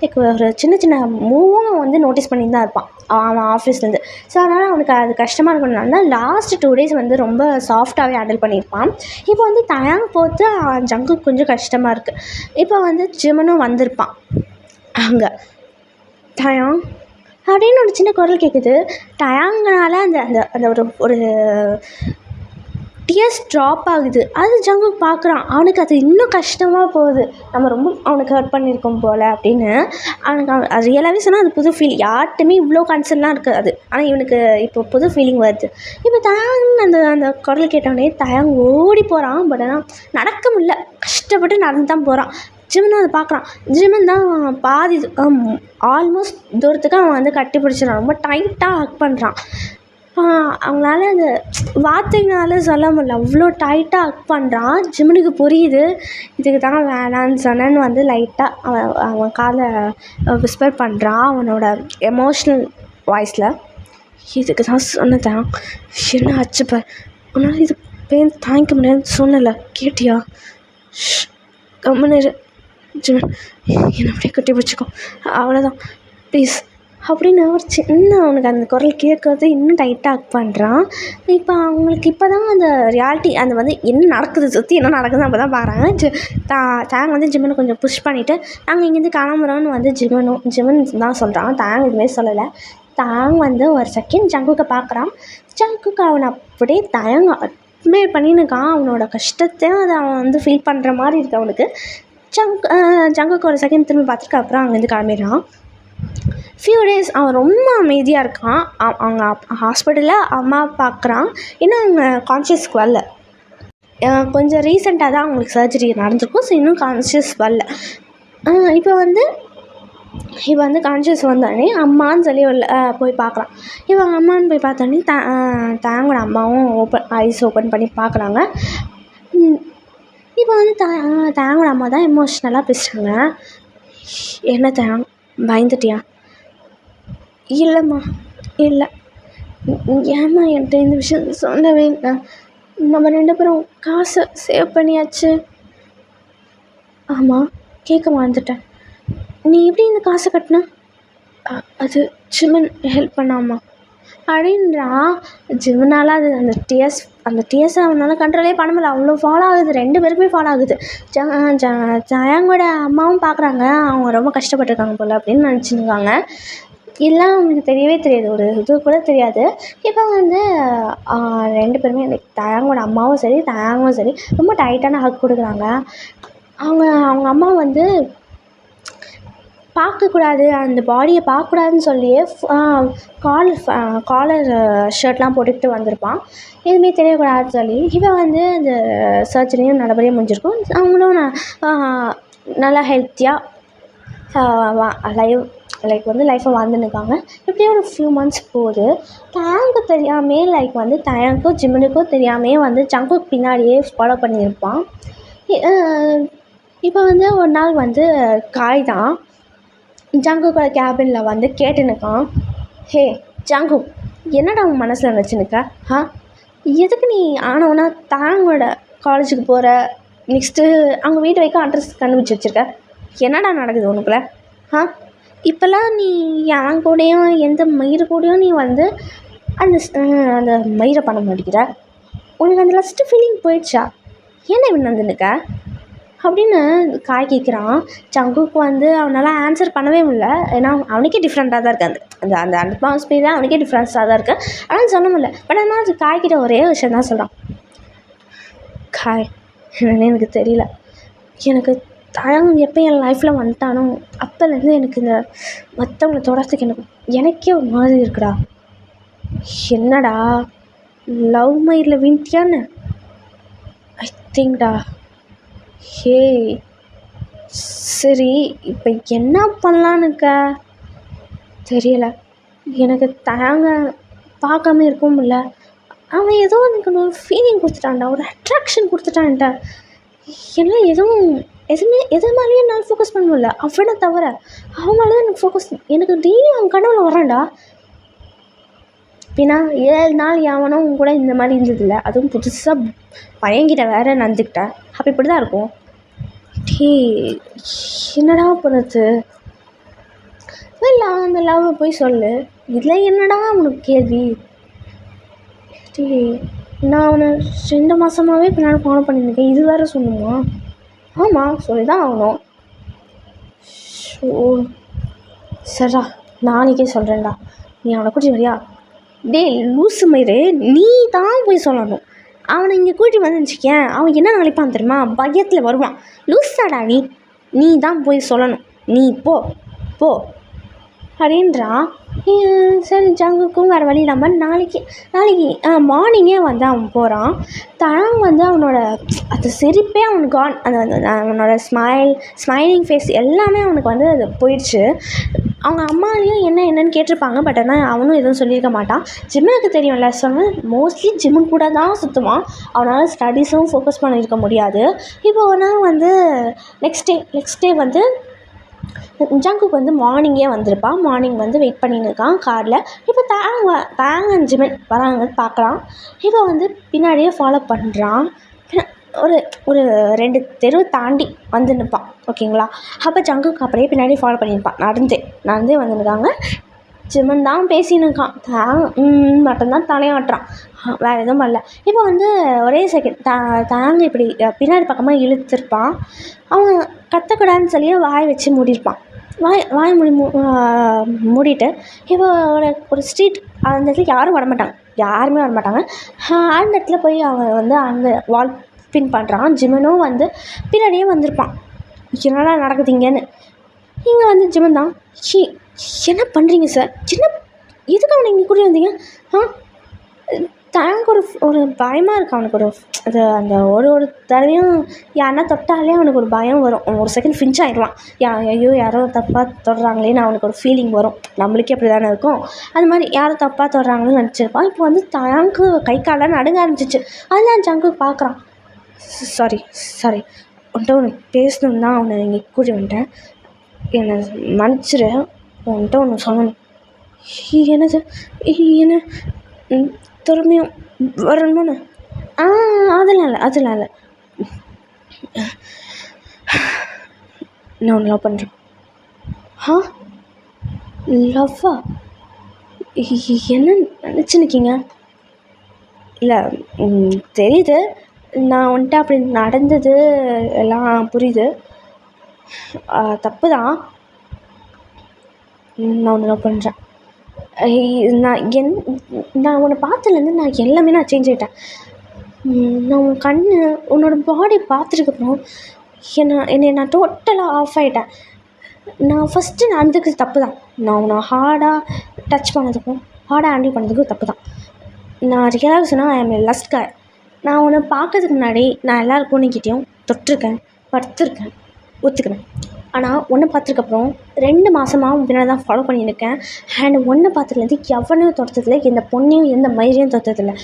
லைக் ஒரு சின்ன சின்ன மூவும் அவன் வந்து நோட்டீஸ் பண்ணி தான் இருப்பான் அவன் ஆஃபீஸ்லேருந்து. ஸோ அதனால் அவனுக்கு அது கஷ்டமாக இருக்கணும்னால லாஸ்ட் 2 days வந்து ரொம்ப சாஃப்டாகவே ஹேண்டில் பண்ணியிருப்பான். இப்போ வந்து தயங்க போட்டு ஜங்குக்கு கொஞ்சம் கஷ்டமாக இருக்குது. இப்போ வந்து ஜிமனும் வந்திருப்பான். அங்கே தயம் அப்படின்னு ஒரு சின்ன குரல் கேட்குது. டயாங்கனால அந்த அந்த அந்த ஒரு டியர்ஸ் ட்ராப் ஆகுது. அது ஜங்குக்கு பார்க்குறான். அவனுக்கு அது இன்னும் கஷ்டமாக போகுது. நம்ம ரொம்ப அவனுக்கு ஹர்ட் பண்ணியிருக்கோம் போல் அப்படின்னு. அவனுக்கு அது ரியலாகவே சொன்னால் அது புது ஃபீல். யார்கிட்டையுமே இவ்வளோ கன்சர்ன்லாம் இருக்காது. ஆனால் இவனுக்கு இப்போ புது ஃபீலிங் வருது. இப்போ தயாங் அந்த குரல் கேட்டோடனே தயாங் ஓடி போகிறான். பட் ஆனால் நடக்க முடியல, கஷ்டப்பட்டு நடந்து தான் போகிறான். ஜிமனும் அதை பார்க்குறான். ஜிமன் தான் பாதி ஆல்மோஸ்ட் தூரத்துக்கு அவன் வந்து கட்டி பிடிச்சிடான். ரொம்ப டைட்டாக ஹக் பண்ணுறான். அவங்களால அந்த வார்த்தைங்களால சொல்ல முடியல, அவ்வளோ டைட்டாக ஹக் பண்ணுறான். ஜிமனுக்கு புரியுது இதுக்கு தான் வேணான்னு சொன்னேன்னு வந்து லைட்டாக அவன் காலை விஸ்பர் பண்ணுறான் அவனோட எமோஷ்னல் வாய்ஸில். இதுக்கு தான் சொன்னதான், என்ன ஆச்சுப்பார், உன்னால் இது பெயின் தாங்கிக்க முடியாதுன்னு சொன்னல, கேட்டியா? கம்முன்னு ஜிமன், என்னை அப்படியே கட்டி பிடிச்சிக்கோ, அவ்வளோதான் ப்ளீஸ் அப்படின்னு ஒரு சின்ன அவனுக்கு அந்த குரல் கேட்குறது இன்னும் டைட்டாக ஹக் பண்ணுறான். இப்போ அவங்களுக்கு இப்போ தான் அந்த ரியாலிட்டி அந்த வந்து என்ன நடக்குது, சுற்றி என்ன நடக்குதுன்னு அப்போ தான் பார்க்குறாங்க. தேங் வந்து ஜிமனை கொஞ்சம் புஷ் பண்ணிவிட்டு நாங்கள் இங்கேருந்து கிளம்புறோன்னு வந்து ஜிமன் தான் சொல்கிறான். தேங் இதுமாரி சொல்லலை. தேங் வந்து ஒரு செகண்ட் ஜங்குக்கை பார்க்குறான். ஜங்குக்கு அவனை அப்படியே தயங்க அட்மையர் பண்ணின்னுக்கான். அவனோட கஷ்டத்தையும் அதை அவன் வந்து ஃபீல் பண்ணுற மாதிரி இருக்குது அவனுக்கு. ஜங்குக்கு ஒரு செகண்ட் திரும்பி பார்த்துட்டு அப்புறம் அங்கேருந்து கிளம்பிடுறான். ஃபியூ டேஸ் அவன் ரொம்ப அமைதியாக இருக்கான். அவங்க ஹாஸ்பிட்டலில் அம்மா பார்க்குறான். இன்னும் அவங்க கான்ஷியஸ்க்கு வரல. கொஞ்சம் ரீசெண்டாக தான் அவங்களுக்கு சர்ஜரி நடந்திருக்கும். ஸோ இன்னும் கான்ஷியஸ் வரல. இப்போ வந்து கான்ஷியஸ் வந்தோடனே அம்மான்னு சொல்லி போய் பார்க்குறான். இவன் அம்மான்னு போய் பார்த்தோன்னே தேங்கோட அம்மாவும் ஐஸ் ஓப்பன் பண்ணி பார்க்குறாங்க. இப்போ வந்து தேங்கோட அம்மா தான் எமோஷ்னலாக பேசுகிறாங்க. என்ன தேங், பயந்துட்டியா? இல்லைம்மா, இல்லை. ஏம்மா என்கிட்ட இந்த விஷயம் சொல்லவே இல்லை? நம்ம 2 பேரும் காசை சேவ் பண்ணியாச்சு. ஆமாம், கேட்க மறந்துட்டேன். நீ எப்படி இந்த காசை கட்டின? அது ஜிமன் ஹெல்ப் பண்ணாமா அப்படின்றா. ஜிமனால் அது அந்த டிஎஸ் அவனால் கண்ட்ரோலே பண்ண முடியல. அவ்வளோ ஃபாலோ ஆகுது, 2 பேருக்குமே ஃபாலோ ஆகுது. ஜயாங்கோட அம்மாவும் பார்க்குறாங்க, அவங்க ரொம்ப கஷ்டப்பட்டுருக்காங்க போல் அப்படின்னு நினச்சிருக்காங்க. இல்லை அவங்களுக்கு தெரியவே தெரியாது, ஒரு இது கூட தெரியாது. இப்போ வந்து 2 பேருமே தயாங்கோட அம்மாவும் சரி தயாங்கும் சரி ரொம்ப டைட்டான ஹக் கொடுக்குறாங்க. அவங்க அம்மா வந்து பார்க்கக்கூடாது, அந்த பாடியை பார்க்கக்கூடாதுன்னு சொல்லியே காலர் ஷர்ட்லாம் போட்டுக்கிட்டு வந்திருப்பான். எதுவுமே தெரியக்கூடாதுன்னு சொல்லி. இவன் வந்து அந்த சர்ஜரியும் நல்லபடியாக முடிஞ்சிருக்கும். அவங்களும் நல்லா ஹெல்த்தியாக லைஃப்பை வாழ்ந்துன்னுருக்காங்க. இப்படியே ஒரு ஃபியூ மந்த்ஸ் போகுது. தயாங்கு தெரியாமே வந்து தயாங்கும் ஜிமனுக்கும் தெரியாமே வந்து ஜங்குக்கு பின்னாடியே ஃபாலோ பண்ணியிருப்பான். இப்போ வந்து ஒரு நாள் வந்து காய் தான் ஜங்குக்கோட கேபினில் வந்து கேட்டுன்னுக்கான். ஹே ஜங்கு, என்னடா உன் மனசில் நினச்சின்னுக்க? எதுக்கு நீ ஆனவனா தயாங்கோட காலேஜுக்கு போகிற, நெக்ஸ்ட்டு அவங்க வீட்டு வரைக்கும் அட்ரஸ் கண்டுபிடிச்சி வச்சுருக்க? என்னடா நடக்குது உனக்குள்ள? இப்போல்லாம் நீ என் கூடயும் எந்த மயிறு கூடயும் நீ வந்து அந்த மயிரை பண்ண மாட்டேங்கிற. உனக்கு அந்த லஸ்ட்டு ஃபீலிங் போயிடுச்சா? ஏன்னா இப்படி வந்துன்னுக்க அப்படின்னு காய் கேட்குறான். ஜங்குக்கு வந்து அவனால் ஆன்சர் பண்ணவே முடியல. ஏன்னா அவனுக்கே டிஃப்ரெண்ட்டாக தான் இருக்குது. அந்த அட்மாஸ்பியர் அவனுக்கே டிஃப்ரென்ஸாக தான் இருக்குது. ஆனால் சொல்ல முடியல. பட் ஆனால் அது காய்கிட்ட ஒரே விஷயம் தான் சொல்கிறான். காய், என்னன்னு எனக்கு தெரியல. எனக்கு தயாங் எப்போ என் லைஃப்பில் வந்துட்டானோ அப்போலேருந்து எனக்கு இந்த மற்றவங்களை தொடர்றதுக்கு எனக்கே ஒரு மாதிரி இருக்குடா. என்னடா லவ் மயிரில் வின்ட்டியான்னு? ஐ திங்க்டா. ஹே சரி, இப்போ என்ன பண்ணலான்னுக்க? தெரியலை. எனக்கு தாங்க பார்க்காம இருக்கவும் இல்லை. அவன் ஏதோ எனக்கு ஒரு ஃபீலிங் கொடுத்துட்டான்டா, ஒரு அட்ராக்ஷன் கொடுத்துட்டான்டா. என்னால் எது மேலேயும் என்னால் ஃபோக்கஸ் பண்ண முடியல. அவனை தவிர அவன் மேலே தான் எனக்கு ஃபோக்கஸ். எனக்கு டெய்லி அவன் கனவுல வரான்டா. ஏன்னா 7 நாள் எவனும் உன் கூட இந்த மாதிரி இருந்ததில்லை. அதுவும் புதுசாக பையன்கிட்ட வேற நடந்துக்கிட்டேன். அப்போ இப்படி தான் இருக்கும். என்னடா பண்ணுறது? இல்லை அந்த லவ்வை போய் சொல்லு. இதில் என்னடா உனக்கு கேள்வி? நான் அவனை 2 மாதமாகவே பின்னாடி ஃபாலோ பண்ணியிருக்கேன். இது வேறு சொல்லணுமா? ஆமாம், சொல்லி தான் ஆகணும். ஸோ சரிடா, நாளைக்கே சொல்கிறேன்டா. நீ அவனை கூட்டிட்டு வரியா? லூசு மயிறு, நீ தான் போய் சொல்லணும். அவனை இங்கே கூட்டிட்டு வந்து வச்சுக்கேன், அவன் என்ன நினைப்பான் தெரியுமா? பயத்தில் வருவான். லூசாடா நீ தான் போய் சொல்லணும். நீ போ அப்படின்றான். சரி, ஜங்குக்கும் வேறு வழி இல்லாமல் நாளைக்கு மார்னிங்கே வந்து அவன் போகிறான். வந்து அவனோட அது சிரிப்பே அவனுக்கு அவனோட ஸ்மைலிங் ஃபேஸ் எல்லாமே அவனுக்கு வந்து அது போயிடுச்சு. அவங்க அம்மாலையும் என்னன்னு கேட்டிருப்பாங்க. பட் ஆனால் அவனும் எதுவும் சொல்லியிருக்க மாட்டான். ஜிம்முக்கு தெரியும்ல, சொன்னால் மோஸ்ட்லி ஜிம்மு கூட தான் சுற்றுவான். அவனால் ஸ்டடீஸும் ஃபோக்கஸ் பண்ணியிருக்க முடியாது. இப்போ ஒரு நாள் வந்து நெக்ஸ்ட் டே வந்து ஜங்குக்கு வந்து மார்னிங்கே வந்திருப்பான். மார்னிங் வந்து வெயிட் பண்ணின்னு இருக்கான் காரில். இப்போ தாங்க ஜிமின் வராங்க பார்க்கலாம். இப்போ வந்து பின்னாடியே ஃபாலோ பண்ணுறான். ஒரு 2 தெரு தாண்டி வந்து நிற்பான். ஓகேங்களா? அப்போ ஜங்குக்கு அப்படியே பின்னாடி ஃபாலோ பண்ணியிருப்பான். நடந்தே வந்துருக்காங்க. ஜிமன் தான் பேசின்னு இருக்கான். மட்டும்தான் தலையாட்டுறான், வேறு எதுவும் பண்ணல. இப்போ வந்து ஒரே செகண்ட் தாங்க இப்படி பின்னாடி பக்கமாக இழுத்துருப்பான். அவன் கத்தக்கூடாதுன்னு சொல்லி வாய் வச்சு மூடியிருப்பான். வாய் மூடிட்டு இப்போ ஒரு ஸ்ட்ரீட் அந்த இடத்துல யாருமே வரமாட்டாங்க. அந்த இடத்துல போய் அவன் வந்து அந்த வால் பின் பண்ணுறான். ஜிமனும் வந்து பின்னாடியே வந்திருப்பான். என்னடா நடக்குதுங்கன்னு. இங்கே வந்து ஜிமன் தான், என்ன பண்ணுறீங்க சார்? எதுக்கு அவனை இங்கே கூட்டிட்டு வந்தீங்க? தாங்க ஒரு பயமாக இருக்கு அவனுக்கு. அது அந்த ஒரு தடவையும் யாருன்னா தொட்டாலே அவனுக்கு ஒரு பயம் வரும். ஒரு செகண்ட் ஃபின்ச் ஆகிடுவான். ஐயோ யாரோ தப்பாக தொடுறாங்களேன்னு அவனுக்கு ஒரு ஃபீலிங் வரும். நம்மளுக்கே அப்படி தானே இருக்கும். அது மாதிரி யாரோ தப்பாக தொடுறாங்கன்னு நினச்சிருப்பான். இப்போ வந்து தாங்கு கை காலெலாம் நடுங்க ஆரம்பிச்சிச்சு. அதெல்லாம் ஜங்கு பார்க்குறான். சாரி உன்கிட்ட ஒன்று பேசணுன்னு தான் அவனை இங்கே கூட்டி வந்துட்டேன். என்னை மன்னிச்சிரு, உன்கிட்ட ஒன்று சொல்லணும். என்னது? என்ன திரும்பியும் வரணுமாண்ணே? அதெல்லாம் இல்லை. நான் ஒன்று லவ் பண்ணுறேன். லவ்வா? என்ன நினச்சிருக்கீங்க? இல்லை, தெரியுது. நான் வந்துட்டு அப்படி நடந்தது எல்லாம் புரியுது. தப்பு தான். நான் ஒன்று லவ் பண்ணுறேன். நான் உன்னை பார்த்ததுலேருந்து நான் எல்லாமே சேஞ்ச் ஆகிட்டேன். நான் உன் உன்னோட பாடி பார்த்துருக்கப்புறம் என்னை நான் டோட்டலாக ஆஃப் ஆகிட்டேன். நான் ஃபஸ்ட்டு நடந்துக்கிறது தப்பு தான். நான் உன்னை ஹார்டாக டச் பண்ணதுக்கும் ஹார்டாக ஹேண்டில் பண்ணதுக்கும் தப்பு தான். நான் ரியலாக சொன்னால் ஐ எம் லஸ்ட் காய். நான் உன்னை பார்க்கறதுக்கு முன்னாடி நான் எல்லார் பொண்ணுக்கிட்டேயும் தொட்டிருக்கேன், படுத்துருக்கேன், ஒத்துக்கிறேன். ஆனால் ஒன்றை பார்த்துருக்கப்புறம் 2 மாதமாக உன் பின்னாடி தான் ஃபாலோ பண்ணியிருக்கேன். அண்ட் ஒன்றை பார்த்ததுலேருந்து எவனையும் தொடுத்ததில்லை, எந்த பொண்ணையும் எந்த மயிரையும் தொடுத்ததில்லை.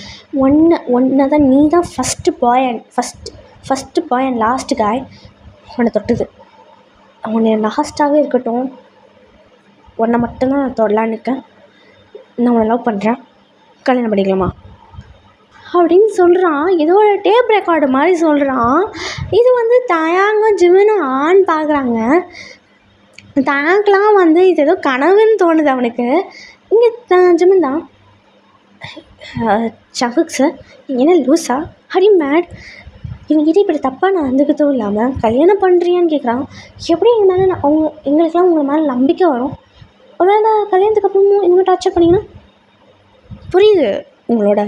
ஒன்றை தான் நீ தான் ஃபஸ்ட்டு பாய் அண்ட் லாஸ்ட்டு காய் உன்னை தொட்டது. உன்னை லாஸ்ட்டாகவே இருக்கட்டும், உன்னை மட்டும்தான் நான் தொடலான்னு இருக்கேன். நான் உன்னை லவ் பண்ணுறேன், கல்யாணம் பண்ணிக்கலாமா அப்படின்னு சொல்கிறான். ஏதோ ஒரு டேப் ரெக்கார்டு மாதிரி சொல்கிறான். இது வந்து தயாங்கும் ஜிமினும் பார்க்குறாங்க. தயாங்கெலாம் வந்து இது ஏதோ கனவுன்னு தோணுது அவனுக்கு. இங்கே ஜிமின் தான், ஜங்குக் சார் நீங்கள் என்ன லூஸா? ஹரி மேட்? இவங்ககிட்ட இப்படி தப்பாக நான் வந்துக்கிறதும் இல்லாமல் கல்யாணம் பண்ணுறியான்னு கேட்குறான். எப்படி எங்கள் மேலே எங்களுக்கெல்லாம் உங்களை மேலே நம்பிக்கை வரும்? ஒரு வேளை கல்யாணத்துக்கு அப்புறமும் இனிமேல் டார்ச்சர் பண்ணிங்கன்னா? புரியுது, உங்களோட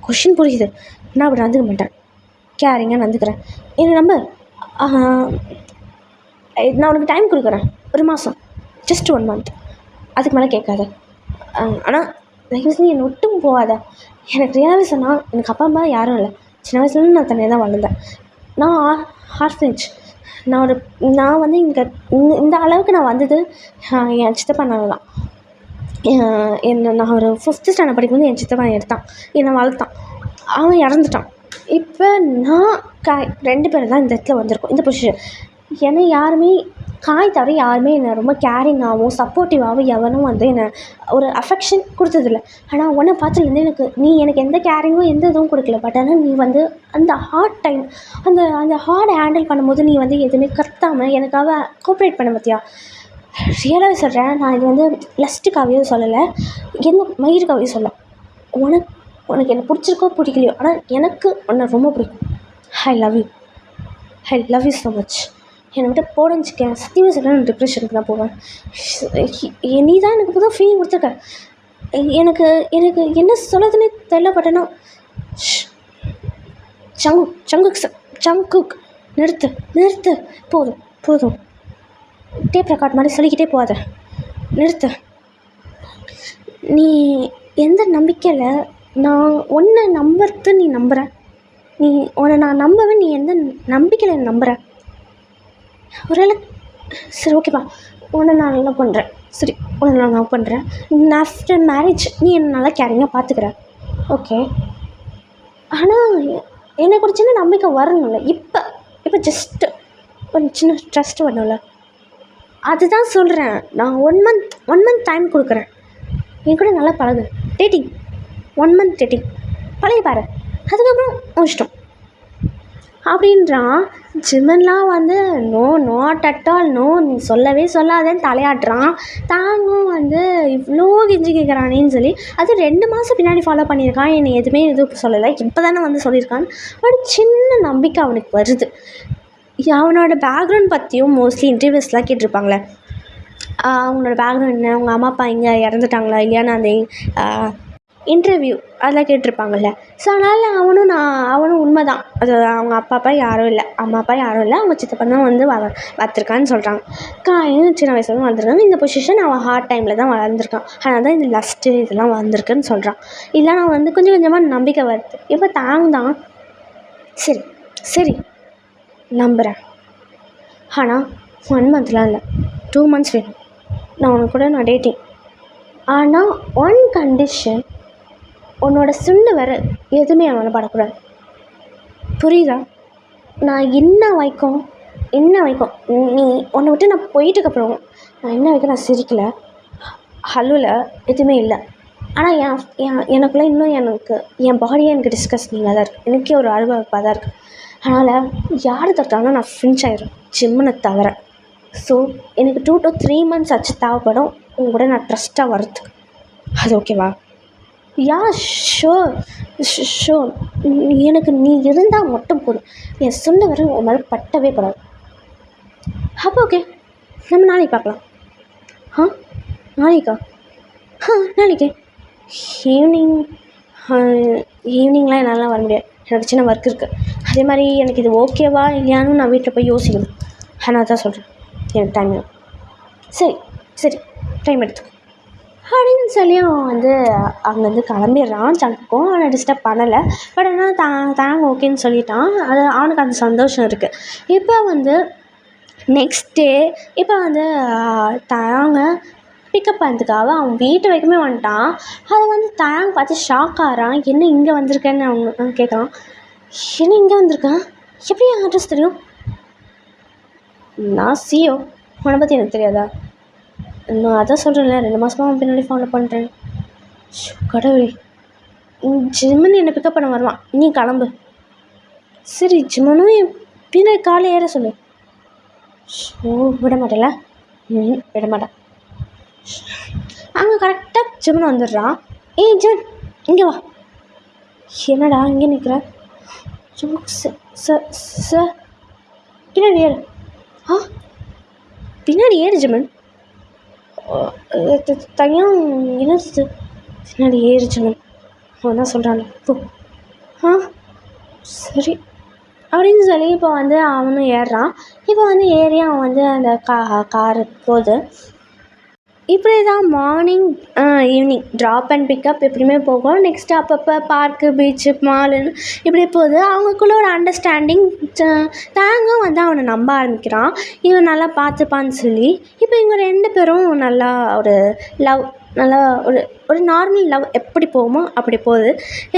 கொஷின் புரியுது. நான் அப்படி நடந்துக்க மாட்டேன், கேரிங்காக நடந்துக்கிறேன். என்ன நம்பர்? நான் உனக்கு டைம் கொடுக்குறேன், 1 மாதம், ஜஸ்ட் 1 மந்த். அதுக்கு மேலே கேட்காத. ஆனால் தயவுசெய்து என்னை விட்டும் போகாத. எனக்கு ரியலாகவே சொன்னால் எனக்கு அப்பா அம்மா யாரும் இல்லை. சின்ன வயசுலேருந்து நான் தனியாக தான் வளர்ந்தேன். நான் ஆர்ஃபனேஜ். நான் வந்து இந்த அளவுக்கு நான் வந்தது என் சித்தப்பா தான். என்ன நான் ஒரு 5th ஸ்டாண்டர்ட் படிக்கும்போது என் சித்தப்பன் எடுத்தான், என்னை வளர்த்தான். அவன் இறந்துட்டான். இப்போ நான் காய் 2 பேர் தான் இந்த இடத்துல வந்திருக்கோம், இந்த பொசிஷன். ஏன்னா யாருமே காய் தவிர யாருமே என்னை ரொம்ப கேரிங்காகவும் சப்போர்ட்டிவாகவும் எவனும் வந்து என்னை ஒரு அஃபெக்ஷன் கொடுத்ததில்ல. ஆனால் உன்னை பார்த்ததுலேருந்து நீ எனக்கு எந்த கேரிங்கும் எந்த இதுவும் கொடுக்கல. பட் ஆனால் நீ வந்து அந்த ஹார்ட் டைம் அந்த ஹார்டை ஹேண்டில் பண்ணும்போது நீ வந்து எதுவுமே கத்தாமல் எனக்காக கோஆப்ரேட் பண்ண பார்த்தியா. ரியலாகவே சொல்கிறேன், நான் இது வந்து லஸ்ட்டுக்காகவே சொல்லலை, எந்த மயிருக்காகவே சொல்ல. உனக்கு என்னை பிடிச்சிருக்கோ பிடிக்கலையோ, ஆனால் எனக்கு உன்னை ரொம்ப பிடிக்கும். I love you so much. என்னை விட்டு போடன்னு வச்சுக்கேன், சத்தியமாக சொல்கிறேன், நான் டிப்ரெஷனுக்கு தான் போவேன். நீ தான் எனக்கு புது ஃபீலிங் கொடுத்துருக்க. எனக்கு என்ன சொல்லுறதுன்னே தெரியலப்பட்டேன்னா சங்குக் நிறுத்து போதும் டேப் ரெக்கார்ட் மாதிரி சொல்லிக்கிட்டே போகாத, நிறுத்து. நீ எந்த நம்பிக்கையில் நான் உன்னை நம்புறது நீ நம்புகிற, உன்னை நான் நம்பவே நீ எந்த நம்பிக்கையில் நம்புகிற. ஒருவேளை சரி ஓகேப்பா, உன்னை நான் நல்லா பண்ணுறேன், சரி உன்னை நான் லவ் பண்ணுறேன், ஆஃப்டர் மேரேஜ் நீ என்னை நல்லா கேரிங்காக பார்த்துக்கிற, ஓகே. ஆனால் எனக்கு ஒரு சின்ன நம்பிக்கை வரணும்ல. இப்போ ஜஸ்ட்டு ஒரு சின்ன ட்ரஸ்ட் வரணும்ல, அதுதான் சொல்கிறேன். நான் ஒன் மந்த் டைம் கொடுக்குறேன், என் கூட நல்லா பழகு. டேட்டிங் 1 month டேட்டிங் பழகி பாரு, அதுக்கப்புறம் இஷ்டம் அப்படின்றான். ஜிமன்லாம் வந்து no not at all no, நீ சொல்லவே சொல்லாதேன்னு தலையாட்டுறான். தாங்கும் வந்து இவ்வளோ கெஞ்சி கேட்குறானேன்னு சொல்லி அது 2 மாதம் பின்னாடி ஃபாலோ பண்ணியிருக்கான். என்னை எதுவுமே எதுவும் சொல்லலை, இப்போ தானே வந்து சொல்லியிருக்கான்னு ஒரு சின்ன நம்பிக்கை அவனுக்கு வருது. அவனோட பேக்ரவுண்ட் பற்றியும் மோஸ்ட்லி இன்டர்வியூஸ்லாம் கேட்டிருப்பாங்களே, அவங்களோட பேக்ரவுண்ட் என்ன, அவங்க அம்மா அப்பா இங்கே இறந்துட்டாங்களா இல்லையான்னு அந்த இன்டர்வியூ அதெல்லாம் கேட்டிருப்பாங்கள்ல. ஸோ அதனால் அவனும் உண்மை தான், அது அவங்க அப்பா யாரும் இல்லை, அம்மா அப்பா யாரும் இல்லை, அவங்க சித்தப்பன் தான் வந்து வளர்த்துருக்கான்னு சொல்கிறாங்க. சின்ன வயசுல வளர்ந்துருக்காங்க. இந்த பொசிஷன் அவன் ஹார்ட் டைமில் தான் வளர்ந்துருக்கான், அதனால தான் இந்த லஸ்ட்டு இதெல்லாம் வளர்ந்துருக்குன்னு சொல்கிறான். இல்லை நான் வந்து கொஞ்சம் கொஞ்சமாக நம்பிக்கை வருது. இப்போ தான் சரி நம்புகிறேன், ஆனால் 1 monthலாம் இல்லை, 2 months வேணும். நான் உனக்கு கூட நான் டேட்டிங், ஆனால் 1 condition, உன்னோட சுண்டு வர எதுவுமே அவனால் படக்கூடாது, புரியுதா? நான் என்ன வைக்கும் நீ உன்னை விட்டு நான் போயிட்டுக்கப்புறம் நான் என்ன வைக்க நான் சிரிக்கலை, ஹலோவில் எதுவுமே இல்லை. ஆனால் எனக்குள்ளே இன்னும் என் பாடியே எனக்கு டிஸ்கஸ்டிங்காக தான் இருக்குது, எனக்கே ஒரு அனுபவப்பாக தான் இருக்குது. அதனால் யார் தடுத்தாலும் நான் ஃபினிஷ் ஆயிடும், ஜிம்முனை தவிர. ஸோ எனக்கு 2 to 3 months ஆச்சு தேவைப்படும் உங்க கூட நான் ட்ரஸ்ட்டாக வர்றதுக்கு. அது ஓகேவா? யா ஷோர். எனக்கு நீ இருந்தால் மட்டும் போதும், என் சொன்ன வரை உன் மேலே பட்டவே படாது. அப்போ ஓகே, நம்ம நாளைக்கு பார்க்கலாம். நாளைக்கா? நாளைக்கு ஈவினிங்லாம் என்னால் வர முடியாது, எனக்கு சின்ன ஒர்க் இருக்குது. அதே மாதிரி எனக்கு இது ஓகேவா இல்லையான்னு நான் வீட்டில் போய் யோசிக்கணும். ஆனால் தான் சொல்கிறேன், எனக்கு டைம் வேணும். சரி டைம் எடுத்துக்கோ அப்படின்னு சொல்லி அவன் வந்து அங்கேருந்து கிளம்பிடுறான். சங்குக்கும் அவனை டிஸ்டர்ப் பண்ணலை. பட் ஆனால் தாங்க ஓகேன்னு சொல்லிட்டான். அது அவனுக்கு அந்த சந்தோஷம் இருக்குது. இப்போ வந்து நெக்ஸ்ட் டே இப்போ வந்து தாங்க பிக்கப் பண்ணுறதுக்காக அவன் வீட்டு வரைக்குமே வந்துட்டான். அதை வந்து தாங்க பார்த்து ஷாக் ஆகிறான். என்ன இங்கே வந்திருக்கேன்னு அவங்க கேட்குறான். என்ன இங்கே வந்திருக்கேன், எப்படி என் அட்ரஸ் தெரியும்? நான் சிஓ, உன்னை பற்றி எனக்கு தெரியாதா? நான் அதான் சொல்கிறேன்ல, 2 மாதமாக அவன் பின்னாடி ஃபாலோ பண்ணுறேன். கடவுளே, ஜிம்மன் என்னை பிக்கப் பண்ண வருவான், நீ கிளம்பு. சரி ஜிம்மனும் என் பின்னாடி காலை ஏற சொல்லு. விட மாட்டேல? விட மாட்டேன். அங்கே கரெக்டாக ஜிம்மன் வந்துடுறான். ஜிம்மன் இங்கே வா. என்னடா இங்கே நிற்கிற? சார் பின்னாடி ஏறு. பின்னாடி ஏறு ஜிம்மன். தனியாக என்னது பின்னாடி ஏறு ஜிம்மன். அவன் தான் சொல்கிறான் போ. சரி அப்படின்னு சொல்லி இப்போ வந்து அவனும் ஏறுறான். இப்போ வந்து ஏறி அவன் வந்து அந்த காரு போகுது. இப்படி தான் morning evening drop and pickup எப்படியுமே போகும். நெக்ஸ்ட்டு அப்பப்போ பார்க்கு பீச்சு மாலுன்னு இப்படி போகுது. அவங்களுக்குள்ள ஒரு அண்டர்ஸ்டாண்டிங். தாங்கும் வந்து அவனை நம்ப ஆரம்பிக்கிறான், இவன் நல்லா பார்த்துப்பான்னு சொல்லி. இப்போ இவங்க 2 பேரும் நல்லா ஒரு லவ் நல்லா ஒரு ஒரு நார்மல் லவ் எப்படி போகுமோ அப்படி போகுது.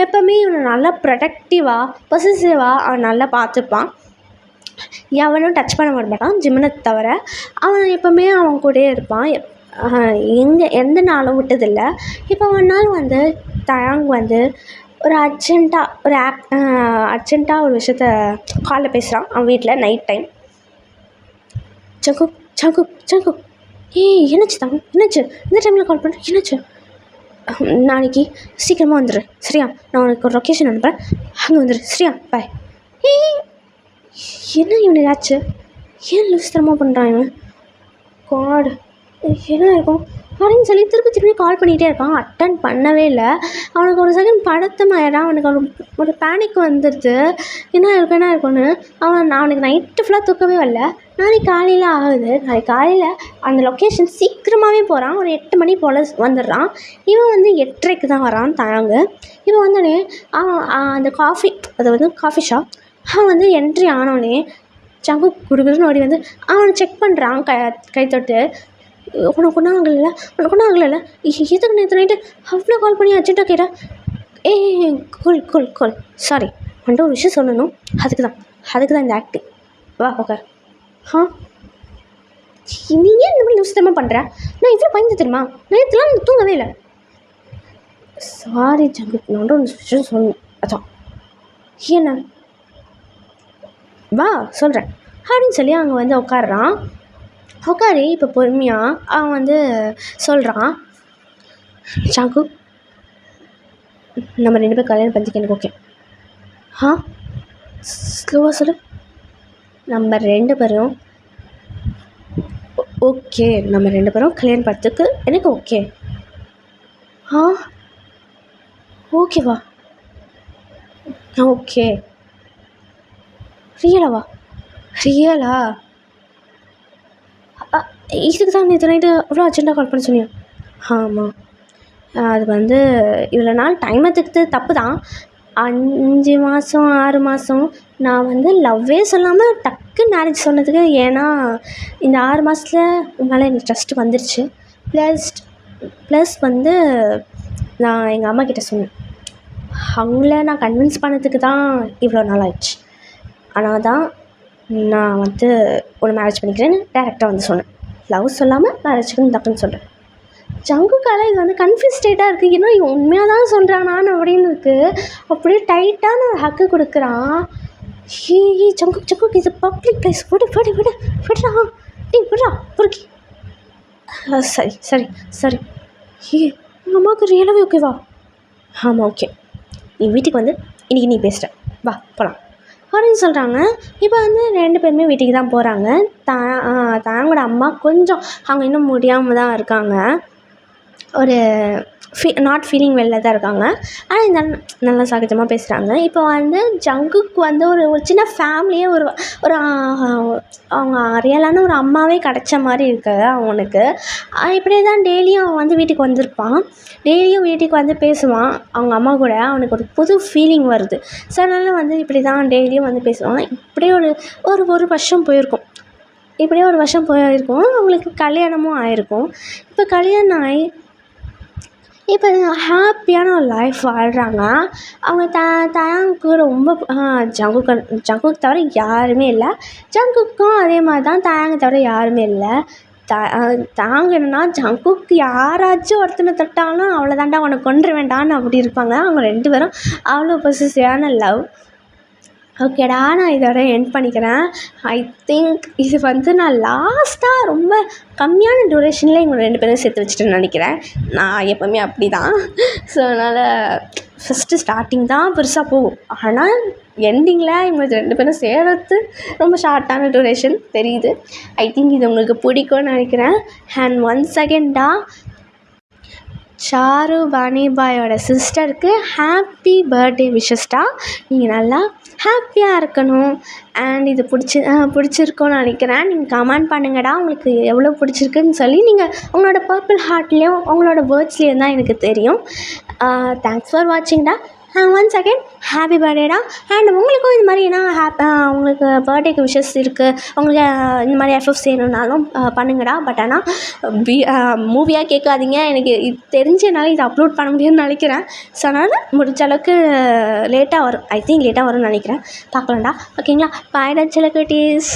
எப்போவுமே இவனை நல்லா ப்ரொடக்டிவாக பொசசிவாக அவன் நல்லா பார்த்துப்பான். எவனும் டச் பண்ண மாட்டான் ஜிமினை தவிர. அவன் எப்போவுமே அவன் கூடயே இருப்பான். எந்த நாளும் விட்டதில்லை. இப்போ ஒரு நாள் வந்து தயாங் வந்து ஒரு அர்ஜென்ட்டாக ஒரு விஷயத்த காலில் பேசுகிறான் அவன் வீட்டில் night time. Jungkook Jungkook Jungkook என்னாச்சு தான் என்னாச்சு இந்த டைமில் கால் பண்ணுறேன் என்னாச்சு? நாளைக்கு சீக்கிரமாக வந்துடு சரியா? நான் உனக்கு ஒரு லொக்கேஷன் அனுப்புகிறேன், அங்கே வந்துடு சரியா? பாய். என்ன இவனுக்கு ஆச்சு? ஏன் லூஸ்தரமாக பண்ணுறான் இவன்? காட் என்ன இருக்கும் அப்படின்னு சொல்லி திருப்பி கால் பண்ணிகிட்டே இருக்கான். அட்டன் பண்ணவே இல்லை. அவனுக்கு ஒரு செகண்ட் படுத்தமாயிடான். அவனுக்கு ஒரு பேனிக் வந்துடுது. என்ன இருக்குன்னு அவனுக்கு நைட்டு ஃபுல்லாக தூக்கவே வரல. நாளைக்கு காலையில் ஆகுது. நாளைக்கு காலையில் அந்த லொக்கேஷன் சீக்கிரமாகவே போகிறான். ஒரு 8 மணி போல் வந்துடுறான். இவன் வந்து 8:30க்கு தான் வரான் தாங்க. இவன் வந்தோடனே அந்த காஃபி ஷாப் அவன் வந்து என்ட்ரி ஆனோடனே ஜங்கு குடுகுடுன்னு ஓடி வந்து அவனை செக் பண்ணுறான் கை தொட்டு. உனக்கு ஒன்றும் ஆகலை எதுக்கு நேற்று நைட்டு அவ்வளோ கால் பண்ணி அர்ஜென்ட்டாக கேட்டேன். கோல் சாரி வந்துட்டு ஒரு விஷயம் சொல்லணும். அதுக்கு தான் இந்த ஆக்டிங். வா உட்கார். நீ ஏன் இந்த மாதிரி நிமிஷத்தமாக பண்ணுற? நான் இவ்வளோ பயந்து தெரியுமா? நேற்றுலாம் நான் தூங்கவே இல்லை. சாரி ஜங்கு நான் ஒரு விஷயம் சொல்லணும். அதான் என்ன வா சொல்கிறேன் அப்படின்னு சொல்லி அங்கே வந்து உட்காடுறான். உட்காரி இப்போ பொறுமையாக அவன் வந்து சொல்கிறான். ஜங்கு நம்ம 2 பேரும் கல்யாணம் பண்ணிக்க எனக்கு ஓகே. ஸ்லோவாக சொல்லு. நம்ம 2 பேரும் ஓகே. நம்ம 2 பேரும் கல்யாணம் பண்ணுறதுக்கு எனக்கு ஓகே. ஓகேவா? ஓகே. ரியலா? இதுக்கு தான் நேற்று நைட்டு அவ்வளோ அர்ஜென்ட்டாக கால் பண்ண சொன்னியா? ஆமாம். அது வந்து இவ்வளோ நாள் டைம் எடுத்துக்கிட்டு தப்பு தான். 5 மாதம் 6 மாதம் நான் வந்து லவ்வே சொல்லாமல் டக்கு மேரேஜ் சொன்னதுக்கு. ஏன்னா இந்த 6 மாதத்தில் உங்களால் எனக்கு ட்ரஸ்ட்டு வந்துருச்சு. ப்ளஸ் வந்து நான் எங்கள் அம்மா கிட்டே சொன்னேன். அவங்கள நான் கன்வின்ஸ் பண்ணதுக்கு தான் இவ்வளோ நாள் ஆயிடுச்சு. ஆனால் தான் நான் வந்து ஒரு மேரேஜ் பண்ணிக்கிறேன்னு டேரெக்டாக வந்து சொன்னேன். லவ் சொல்லாமல் மேரேஜுக்குன்னு தப்புன்னு சொல்கிறேன். ஜங்குக்கால இது வந்து கன்ஃபியூஸ் ஸ்டேட்டாக இருக்குது. ஏன்னா இவன் உண்மையாக தான் சொல்கிறானான்னு அப்படின்னு இருக்குது. அப்படியே டைட்டான ஒரு ஹக்கு கொடுக்குறான். ஜங்குக் இது பப்ளிக் பிளேஸ். விடுறா பொறுக்கி. சரி உங்கள் அம்மாவுக்கு ரியலாகவே ஓகேவா? ஆமாம் ஓகே. நீ வீட்டுக்கு வந்து இன்றைக்கி நீ பேசுகிற வா போகலாம் அப்படின்னு சொல்கிறாங்க. இப்போ வந்து 2 பேருமே வீட்டுக்கு தான் போகிறாங்க. தாங்களோட அம்மா கொஞ்சம் அவங்க இன்னும் முடியாமல் தான் இருக்காங்க. ஒரு நாட் ஃபீலிங் வெளில தான் இருக்காங்க. ஆனால் இருந்தாலும் நல்லா சகஜமாக பேசுகிறாங்க. இப்போ வந்து ஜங்குக்கு வந்து ஒரு சின்ன ஃபேமிலியே ஒரு அவங்க ரியலான ஒரு அம்மாவே கிடச்ச மாதிரி இருக்குது அவனுக்கு. இப்படியே தான் டெய்லியும் அவன் வந்து வீட்டுக்கு வந்திருப்பான். டெய்லியும் வீட்டுக்கு வந்து பேசுவான் அவங்க அம்மா கூட. அவனுக்கு ஒரு புது ஃபீலிங் வருது. ஸோ அதனால் வந்து இப்படி தான் டெய்லியும் வந்து பேசுவான். இப்படியே ஒரு வருஷம் போயிருக்கும். அவங்களுக்கு கல்யாணமும் ஆகிருக்கும். இப்போ கல்யாணம் ஆகி இப்போ ஹாப்பியான ஒரு லைஃப் வாழ்கிறாங்க. அவங்க தயாங்க்கு ரொம்ப ஜங்குக்கு தவிர யாருமே இல்லை. ஜங்குக்கும் அதே மாதிரி தான் தயாங்கை தவிர யாருமே இல்லை. தாங்க என்னன்னா ஜங்குக்கு யாராச்சும் ஒருத்தனை தொட்டாலும் அவ்வளோதாண்டா அவனை கொன்று வேண்டான்னு அப்படி இருப்பாங்க. அவங்க 2 பேரும் அவ்வளோ பொசசிவான லவ். ஓகேடா நான் இதோட எண்ட் பண்ணிக்கிறேன். ஐ திங்க் இது வந்து நான் லாஸ்ட்டாக ரொம்ப கம்மியான டூரேஷனில் இவங்க 2 பேரும் சேர்த்து வச்சுட்டேன்னு நினைக்கிறேன். நான் எப்போவுமே அப்படி தான். ஸோ அதனால் ஃபஸ்ட்டு ஸ்டார்டிங் தான் பெருசாக போகும். ஆனால் எண்டிங்கில் இவங்க 2 பேரும் சேர்றது ரொம்ப ஷார்ட்டான டூரேஷன் தெரியுது. ஐ திங்க் இது உங்களுக்கு பிடிக்கும்னு நினைக்கிறேன். அண்ட் ஒன்ஸ் அகென்டா சாரு பானிபாயோட சிஸ்டருக்கு ஹாப்பி பர்த்டே விஷஸ்டா. நீங்கள் நல்லா ஹாப்பியாக இருக்கணும். அண்ட் இது பிடிச்சிருக்கோன்னு நினைக்கிறேன். நீங்கள் கமெண்ட் பண்ணுங்கடா உங்களுக்கு எவ்வளோ பிடிச்சிருக்குன்னு சொல்லி. நீங்கள் உங்களோட பர்பிள் ஹார்ட்லேயும் உங்களோட வேர்ட்ஸ்லேயும் தான் எனக்கு தெரியும். தேங்க்ஸ் ஃபார் வாட்சிங்டா. ஒன்ஸ் அகெயின் ஹாப்பி பர்த்டேடா. அண்ட் உங்களுக்கும் இது மாதிரி உங்களுக்கு பர்த்டேக்கு விஷஸ் இருக்குது, உங்களுக்கு இந்த மாதிரி எஃப்எஃப் செய்யணுன்னாலும் பண்ணுங்கடா. பட் ஆனால் மூவியாக கேட்காதீங்க. எனக்கு இது தெரிஞ்சனால இதை அப்லோட் பண்ண முடியும்னு நினைக்கிறேன். ஸோ அதனால் முடிஞ்ச அளவுக்கு லேட்டாக வரும், ஐ திங்க் லேட்டாக வரும்னு நினைக்கிறேன். பார்க்கலாம்டா. ஓகேங்களா? பாய்டா செல்லக்குட்டீஸ்.